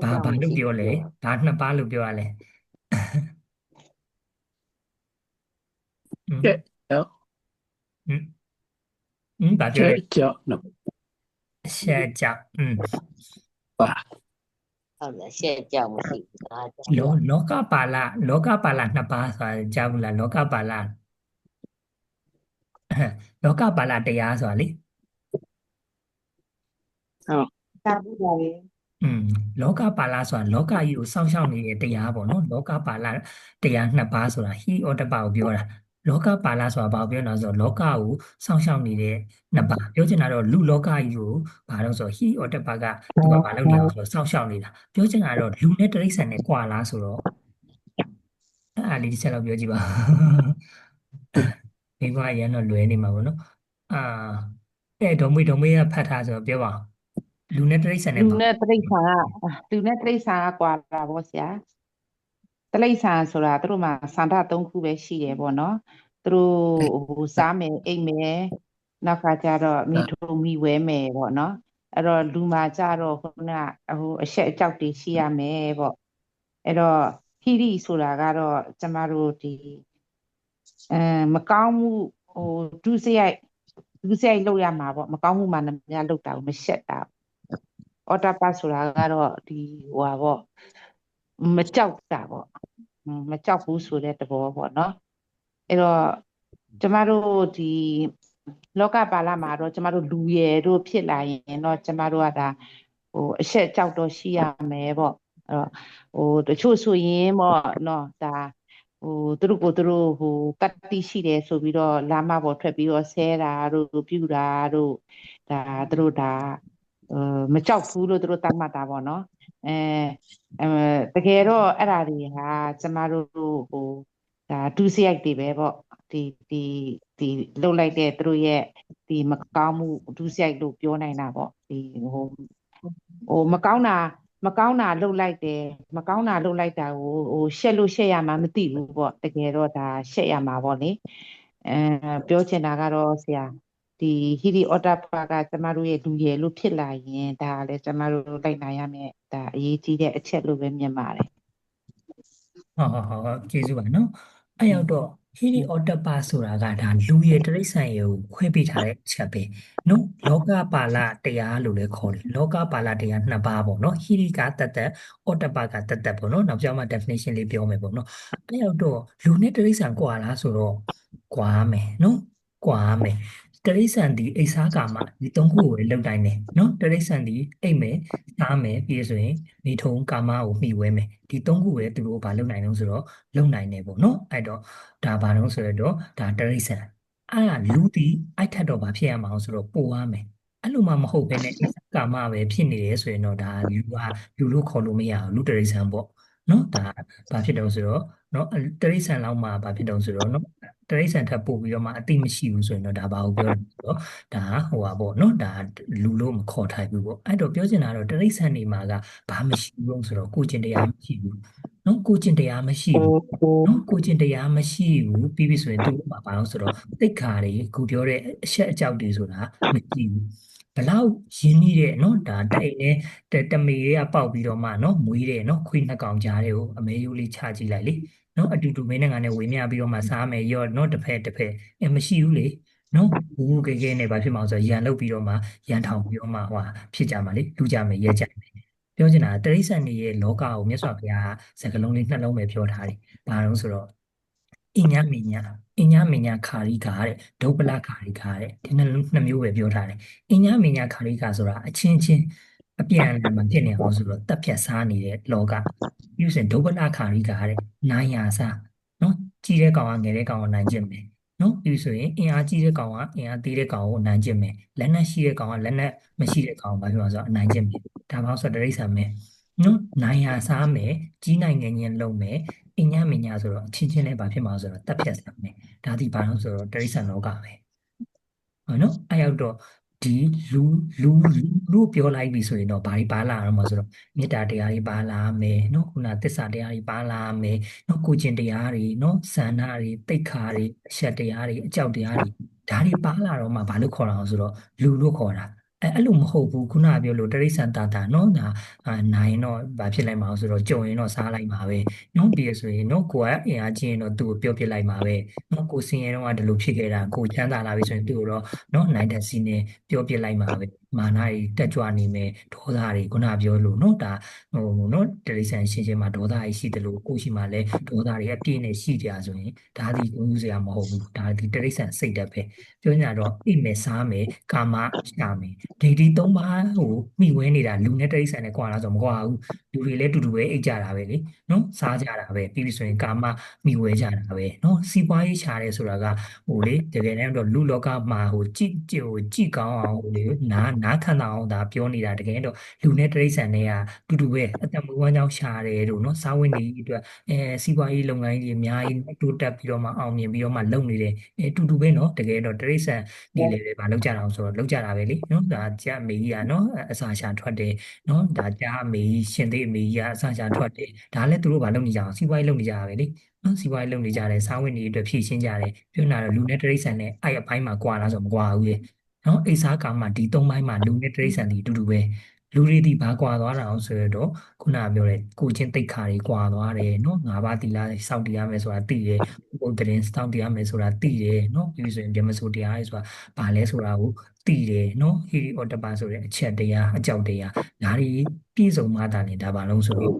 ဘာလို့ပြောလဲဒါနှစ်ပါးလို့ပြောရလဲ
ကြောက်
ဘာပြောလဲ
ကြောက်နော်
ရှက်ကြောက်
ပါ
ဟုတ်လားရှက်ကြောက်မရှိဘူးဒါကြောင့်
လောကပါဠနှစ်ပါးဆိုတာကြားဘူးလားလောကပါဠလောကပါဠတရားဆိုတာလေ
တာဘူးပါလေ
လောကပါဠဆိုတာလောကကြီးကိုစောင့်ရှောက်နေတဲ့တရားပေါ့နော်လောကပါဠတရားနှစ်ပါးဆိုတာဟိဩတ္တပကိုပြောတာလောကပါဠဆိုတာဘာကိုပြောနေတာဆိုတော့လောကကိုစောင့်ရှောက်နေတဲ့နှစ်ပါးပြောချင်တာတော့လူလောကကြီးကိုဘာလို့ဆိုဟိဩတ္တပကသူကဘာလုပ်နေအောင်ဆိုတော့စောင့်ရှောက်နေတာပြောချင်တာတော့လူနဲ့တိရစ္ဆာန်နဲ့ကွာလားဆိုတော့အဲ့လေးတစ်ချက်တော့ပြောကြည့်ပါမိဘရန်တော့လွယ်နေမှာပေါ့နော်အဲ့ဒုံမွေးကဖတ်ထားဆိုတော့ပြောပါလူနဲ့တိရစ္ဆာန်နဲ့
လူနဲ့တိရစ္ဆာန်ကကွာတာဗောဆရာတိရစ္ဆာန်ဆိုတာသူတို့မှာစန္ဒ3ခုပဲရှိတယ်ဗောနော်သူတို့ဟိုစားမယ်အိတ်မယ်နောက်ကကြတော့မိထုံမိဝဲမယ်ဗောနော်အဲ့တော့လူမှာကြတော့ခုနဟိုအရှက်အကြောက်တွေရှိရမယ်ဗောအဲ့တော့ဟိရိဆိုတာကတော့ကျမတို့ဒီမကောင်းမှုဟိုဒုစရိုက်လုပ်ရမှာပေါ့မကောင်းမှုမှနှမလုပ်တာကိုမရှက်တာအော်တပါဆိုတာကတော့ဒီဟိုပါပေါ့မကြောက်တာပေါ့မကြောက်ဘူးဆိုတဲ့သဘောပေါ့နော်အဲ့တော့ကျမတို့ဒီလောကပါဠမှာတော့ကျမတို့လူရယ်တို့ဖြစ်လာရင်တော့ကျမတို့ကဒါဟိုအရှက်ကြောက်တော့ရှိရမယ်ပေါ့အဲ့တော့ဟိုတချို့ဆိုရင်ပေါ့နော်ဒါဟိုသူတို့ဟိုတတ္တိရှိတယ်ဆိုပြီးတော့လာမပေါ်ထွက်ပြီးတော့ဆဲတာတို့ပြူတာတို့ဒါသူတို့ဒါမကြောက်ဘူးလို့သူတို့သတ်မှတ်တာပေါ့နော်တကယ်တော့အဲ့ဒါတွေဟာကျမတို့ဟိုဒါဒုစရိုက်တွေပဲပေါ့ဒီလှုပ်လိုက်တဲ့သူတို့ရဲ့ဒီမကောင်းမှုဒုစရိုက်လို့ပြောနိုင်တာပေါ့ဒီဟိုမကောင်းတာလှုပ်လိုက်တယ်မကောင်းတာလှုပ်လိုက်တာကိုဟိုရှက်လို့ရှက်ရမှာမသိဘူးပေါ့တကယ်တော့ဒါရှက်ရမှာပေါ့လေပြောချင်တာကတော့ဆရာဒီဟိရိအော်တပါကကျမတို့ရဲ့လူရယ်လို့ဖြစ်လာရင်ဒါလည်းကျမတို့လိုက်နိုင်ရမယ်ဒါအရေးကြီးတဲ့အချက်လို့ပဲမြင်ပါတယ်
ဟုတ်ကျေးဇူးပါနော်အဲ့ရောက်တော့ဟီရီအော်တပါဆိုတာကဒါလူရယ်တိရစ္ဆာန်ရယ်ကိုခွဲပေးထားတဲ့အချက်ပဲနော်လောကပါဠတရားလို့လည်းခေါ်တယ်လောကပါဠတရားနှစ်ပါးပေါ့နော်ဟီရီကတတ်အော်တပါကတတ်ပေါ့နော်နောက်ပြောင်းမှ definition လေးပြောမယ်ပေါ့နော်အဲ့ရောက်တော့လူနဲ့တိရစ္ဆာန်ကွာလားဆိုတော့ကွာမယ်နော်ကွာမယ် တရိษံဒီအိဆာကာမဒီသုံးခုကိုပဲလောက်တိုင်းတယ်နော်တရိษံဒီအိတ်မယ်စားမယ်ပြီးဆိုရင်နေထုံကာမကိုမှီဝဲမယ်ဒီသုံးခုပဲသူတို့ဘာလုပ်နိုင်လို့ဆိုတော့လုပ်နိုင်တယ်ပေါ့နော်အဲ့တော့ဒါဘာလို့ဆိုတော့ဒါတရိษံအဲ့ဒါလူတီအိုက်ထက်တော့ဘာဖြစ်ရမှာဆိုတော့ပို့ရမယ်အဲ့လိုမှမဟုတ်ဘဲနဲ့အိဆာကာမပဲဖြစ်နေတယ်ဆိုရင်တော့ဒါလူလို့ခေါ်လို့မရဘူးလူတရိษံပေါ့နော်ဒါဘာဖြစ်တော့ဆိုတော့နော်တရိษံလောက်မှဘာဖြစ်တော့ဆိုတော့နော်တရိษံထပ်ပို့ပြီးတော့မှအတိမရှိဘူးဆိုရင်တော့ဒါဘာကိုပြောလဲဆိုတော့ဒါဟိုပါပေါ့နော်ဒါလူလို့မခေါ်ထိုက်ဘူးပေါ့အဲ့တော့ပြောချင်တာတော့တရိษံနေမှာကဘာမရှိဘူးဆိုတော့ကိုကျင်တရားမရှိဘူးနော်ကိုကျင်တရားမရှိဘူးနော်ကိုကျင်တရားမရှိဘူးပြီးပြီဆိုရင်သူ့မှာဘာလို့ဆိုတော့တိတ်ခါတွေခုပြောတဲ့အချက်အကြောက်တွေဆိုတာမရှိဘူးဘလောက်ရင်းနှီးတဲ့နော်ဒါတိုင်နဲ့တမေတွေကပေါက်ပြီးတော့မှနော်မွေးတဲ့နော်ခွေးနှစ်ကောင်ကြားတွေကိုအမဲရိုးလေးချကြည့်လိုက်လေနော်အတူတူမင်းနဲ့ငါနဲ့ဝေမျှပြီးတော့မှစားမယ်ရော့နော်တစ်ဖက်မရှိဘူးလေနော်ဘူးကဲကဲနဲ့ဘာဖြစ်မှာဆိုရန်လုတ်ပြီးတော့မှရန်ထောင်ပြီးတော့မှဟိုဖြစ်ကြမှာလေလူကြမယ်ရဲကြမယ်ပြောချင်တာတရိษံတွေရဲ့လောကကိုမြတ်စွာဘုရားစကားလုံးလေးနှလုံးပဲပြောထားတယ်ဘာလို့ဆိုတော့အညမညာခာရိကာတဲ့ဒုပ္ပလခာရိကာတဲ့ဒီနှစ်မျိုးပဲပြောထားတယ်အညမညာခာရိကာဆိုတာအချင်းချင်းအပြန်အလှန်မှာဖြစ်နေအောင်ဆိုတော့တပ်ဖြတ်စားနေတဲ့လောကပြုစဉ်ဒုပ္ပလခာရိကာတဲ့နိုင်ယာစားနော်ကြီးတဲ့ကောင်ကငယ်တဲ့ကောင်ကိုနိုင်ကျင့်မယ်နော်ပြီးဆိုရင်အင်အားကြီးတဲ့ကောင်ကအင်အားသေးတဲ့ကောင်ကိုနိုင်ကျင့်မယ်လက်နက်ရှိတဲ့ကောင်ကလက်နက်မရှိတဲ့ကောင်ကိုဘာဖြစ်လို့ဆိုတော့အနိုင်ကျင့်မယ်ဒါမှဆိုတရိษံမယ်နော်နိုင်ယာစားမယ်ကြီးနိုင်ငယ်ညင်လုံးမယ်အညမညာဆိုတော့အချင်းချင်းလည်းဘာဖြစ်မှာဆိုတော့တပ်ဖြတ်စားမယ်ဒါဒီဘာလို့ဆိုတော့တရိษံလောကပဲဟုတ်နော်အဲ့ရောက်တော့ဒီလူပြောလိုက်ပြီဆိုရင်တော့ဘာတွေပါလာတော့မှာဆိုတော့မေတ္တာတရားတွေပါလာမယ်နော်ခုနသစ္စာတရားတွေပါလာမယ်နော်ကိုကျင်တရားတွေနော်ဇန္နာတွေတိတ်ခါတွေအရှက်တရားတွေအကြောက်တရားတွေဒါတွေပါလာတော့မှဘာလို့ခေါ်တာလဲဆိုတော့လူလို့ခေါ်တာအဲ့လိုမဟုတ်ဘူးခုနပြောလို့တရိษံတာနော်ဒါနိုင်တော့ဘာဖြစ်လိုက်မှာဆိုတော့ကြုံရင်တော့စားလိုက်မှာပဲနော်ပြီးရဆိုရင်နော်ကိုကအင်အားကြီးရင်တော့သူ့ကိုပြောပြလိုက်မှာပဲနော်ကိုစင်ရဲတော့ဒီလိုဖြစ်ခဲ့တာကိုချမ်းသာလာပြီဆိုရင်သူ့ကိုတော့နော်နိုင်တဲ့စီနဲ့ပြောပြလိုက်မှာပဲမာနတွေတက်ကြွနေမယ်ဒေါသတွေခုနပြောလို့နော်ဒါဟိုနော်တရိษံရှင်းရှင်းမှာဒေါသတွေရှိတယ်လို့ကိုရှိမှလည်းဒေါသတွေအပြည့်နဲ့ရှိကြဆိုရင်ဒါဒီကိုယူစရာမဟုတ်ဘူးဒါဒီတရိษံစိတ်တက်ပဲပြောညာတော့အိမ်မယ်စားမယ်ကာမရှာမယ်ဒီသုံးပါးဟိုမိဝဲနေတာလူနဲ့တရိษံနဲ့ကွာလားဆိုမကွာဘူးလူတွေလည်းတူတူပဲအိတ်ကြတာပဲလေနော်စားကြတာပဲပြီးပြီဆိုရင်ကာမမိဝဲကြတာပဲနော်စီးပွားရေးရှာတယ်ဆိုတာကဟိုလေတကယ်တမ်းတော့လူလောကမှာဟိုကြည့်ကောင်းအောင်ဟိုလေနားခံအောင်ဒါပြောနေတာတကယ်တော့လူနဲ့တရိษံနဲ့ကတူတူပဲအတမဝမ်းကြောင်းရှာတယ်တို့နော်စားဝတ်နေရေးအတွက်စီးပွားရေးလုပ်ငန်းကြီးအများကြီးတိုးတက်ပြီးတော့မှအောင်မြင်ပြီးတော့မှလုပ်နေတယ်တူတူပဲနော်တကယ်တော့တရိษံဒီလေပဲမလုပ်ကြတာအောင်ဆိုတော့လုပ်ကြတာပဲလေနော်ဒါကြအမေကြီးကနော်အစာရှာထွက်တယ်နော်ဒါကြအမေကြီးရှင်သေးအမေကြီးကအစာရှာထွက်တယ်ဒါလည်းသူတို့ဘာလုပ်နေကြအောင်စီးပွားရေးလုပ်နေကြတာပဲလေနော်စီးပွားရေးလုပ်နေကြတယ်စားဝတ်နေရေးအတွက်ဖြည့်ရှင်းကြတယ်ပြောနေတာတော့လူနဲ့တရိษံနဲ့အဲ့အပိုင်းမှာကွာလားဆိုမကွာဘူးလေနော်အိစားကာမှာဒီသုံးပိုင်းမှာလူနဲ့တရိษံဒီအတူတူပဲလူတွေဒီဘာကွာသွားတာအောင်ဆိုတော့ခုနကပြောတဲ့ကိုချင်းတိတ်ခါတွေကွာသွားတယ်နော်ငါးပါးသီလစောင့်တရားမယ်ဆိုတာသိတယ်ဘုဒ္ဓရင်စောင့်တရားမယ်ဆိုတာသိတယ်နော်ပြီးဆိုရင်ဓမ္မစိုးတရားဆိုတာဘာလဲဆိုတာကိုသိတယ်နော်ဟိရိဩတ္တပဆိုတဲ့အချက်တရားအကြောက်တရားဒါတွေပြည့်စုံမှသာနေဒါဘာလို့ဆိုတော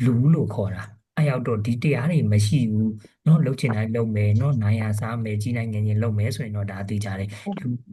့လူလို့ခေါ်တာအဲ့ရောက်တော့ဒီတရားတွေမရှိဘူးနော်လှုပ်ချင်တိုင်းလှုပ်မယ်နော်နိုင်ရစားမယ်ကြီးနိုင်ငယ်ငယ်လှုပ်မယ်ဆိုရင်တော့ဒါသိကြတယ်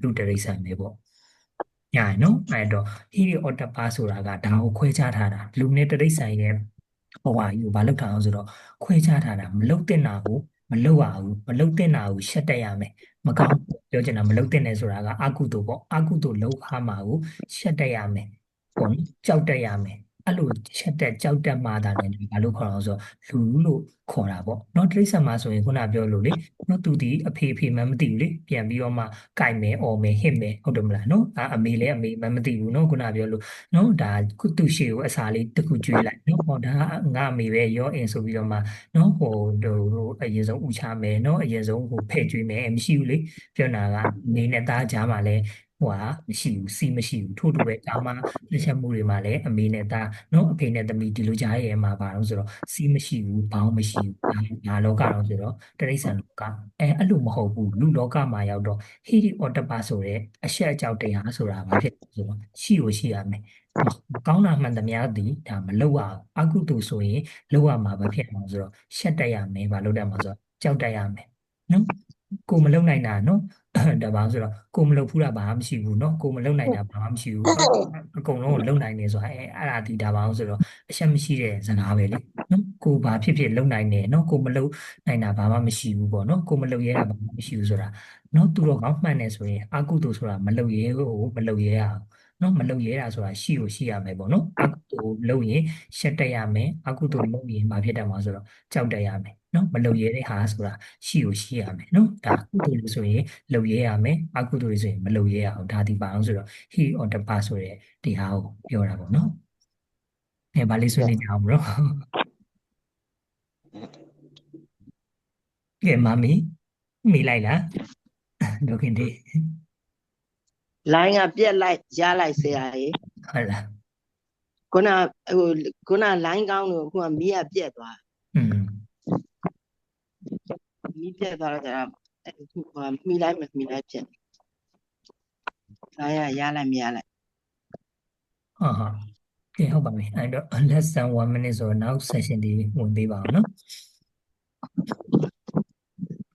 လူတရိษံပဲပေါ့ညာနော်အဲ့တော့ဟိရိဩတ္တပဆိုတာကဒါကိုခွဲခြားထားတာလူနဲ့တရိษံရဲ့ဟိုဟာယူဘာလုပ်ထားအောင်ဆိုတော့ခွဲခြားထားတာမလုပ်တဲ့နာကိုမလုပ်ရဘူးမလုပ်တဲ့နာကိုရှက်တက်ရမယ်မကောင်းပြောချင်တာမလုပ်တဲ့နဲ့ဆိုတာကအကုသိုလ်ပေါ့အကုသိုလ်လုပ်အားမှာကိုရှက်တက်ရမယ်ပေါ့နော်ကြောက်တက်ရမယ်အဲ့လိုချက်တက်ကြောက်တက်မှသာလည်းဘာလို့ခေါ်အောင်ဆိုလူလို့ခေါ်တာပေါ့เนาะတိရစ္ဆာန်မှာဆိုရင်ခုနပြောလို့လေเนาะသူဒီအဖေမှမသိဘူးလေပြန်ပြီးတော့မှကြိုက်မယ်အော်မယ်ဟစ်မယ်ဟုတ်တယ်မလားเนาะအမေလည်းအမေမှမသိဘူးเนาะခုနပြောလို့เนาะဒါခုသူရှေကိုအစာလေးတစ်ခုကျွေးလိုက်เนาะဟောဒါငါအမေပဲရောအင်ဆိုပြီးတော့မှเนาะဟိုအရင်ဆုံးဥချမယ်เนาะအရင်ဆုံးဟိုဖဲ့ကျွေးမယ်မရှိဘူးလေပြောတာကနေနဲ့သားကြားမှာလည်းဟိုဟာမရှိဘူးစီမရှိဘူးထို့တူပဲကာမလက်ချက်မှုတွေမှာလည်းအမေနဲ့သားနော်အဖေနဲ့သမီးဒီလိုကြားရဲမှာပါတော့ဆိုတော့စီမရှိဘူးဘောင်းမရှိဘူးဒါလောကတော့ဆိုတော့တရိษံလောကအဲ့လိုမဟုတ်ဘူးလူလောကမှာရောက်တော့ဟိရိဩတ္တပဆိုတဲ့အရှက်အကြောက်တရားဆိုတာဘာဖြစ်လဲဆိုတော့ရှိကိုရှိရမယ်မကောင်းတာမှန်သမျှသည်ဒါမလုပ်ရအကုသိုလ်ဆိုရင်လုပ်ရမှာဘာဖြစ်မှာဆိုတော့ရှက်တက်ရမယ်ဘာလုပ်တတ်မှာဆိုတော့ကြောက်တက်ရမယ်နော်ကိုမလုပ်နိုင်တာနော် ဒါပါဆိုတော့ကိုမလုပ်ဘူးတာဘာမှမရှိဘူးเนาะကိုမလုပ်နိုင်တာဘာမှမရှိဘူးအကုန်လုံးကိုလုပ်နိုင်နေဆိုတာအဲ့ဒါဒီဒါပါအောင်ဆိုတော့အချက်မရှိတဲ့စကားပဲလေเนาะကိုဘာဖြစ်ဖြစ်လုပ်နိုင်တယ်เนาะကိုမလုပ်နိုင်တာဘာမှမရှိဘူးပေါ့เนาะကိုမလုပ်ရဲတာဘာမှမရှိဘူးဆိုတာเนาะသူတော့ကောင်းမှန်တယ်ဆိုရင်အကုသိုလ်ဆိုတာမလုပ်ရဲကိုမလုပ်ရဲအောင်เนาะမလုပ်ရဲတာဆိုတာရှိကိုရှိရမယ်ပေါ့เนาะအကုသိုလ်လုပ်ရင်ရှက်တက်ရမယ်အကုသိုလ်လုပ်ရင်ဘာဖြစ်တယ်မှာဆိုတော့ကြောက်တက်ရမယ်เนาะမလုပ်ရဲတဲ့ဟာဆိုတာရှိကိုရှိရမယ်เนาะဒါကုသိုလ်လို့ဆိုရင်လုပ်ရဲရမယ်အကုသိုလ်လို့ဆိုရင်မလုပ်ရဲရအောင်ဒါဒီပါအောင်ဆိုတော့ he or the past ဆိုတဲ့ဒီဟာကိုပြောတာပေါ့เนาะဘာလေးဆွေးနွေးကြအောင်ဘရောကဲမမီမိလိုက်လားဒုခင်ဒီ
လိုင်းကပြက်လိုက်ရလိုက်ဆရာကြီး
ဟုတ်လား
ခုနလိုင်းကောင်းလို့ခုကမီးကပြက်သွား မီးပြက်သွားတော့ကျတော့မိလိုက်ပြက်လိုင်းကရလိုက်မရလိုက်
ဟုတ်ကဲဟုတ်ပါပြီအဲ့တော့ less than 1 minute ဆိုတော့နောက် session ဒီဝင်ပေးပါအောင်เนาะ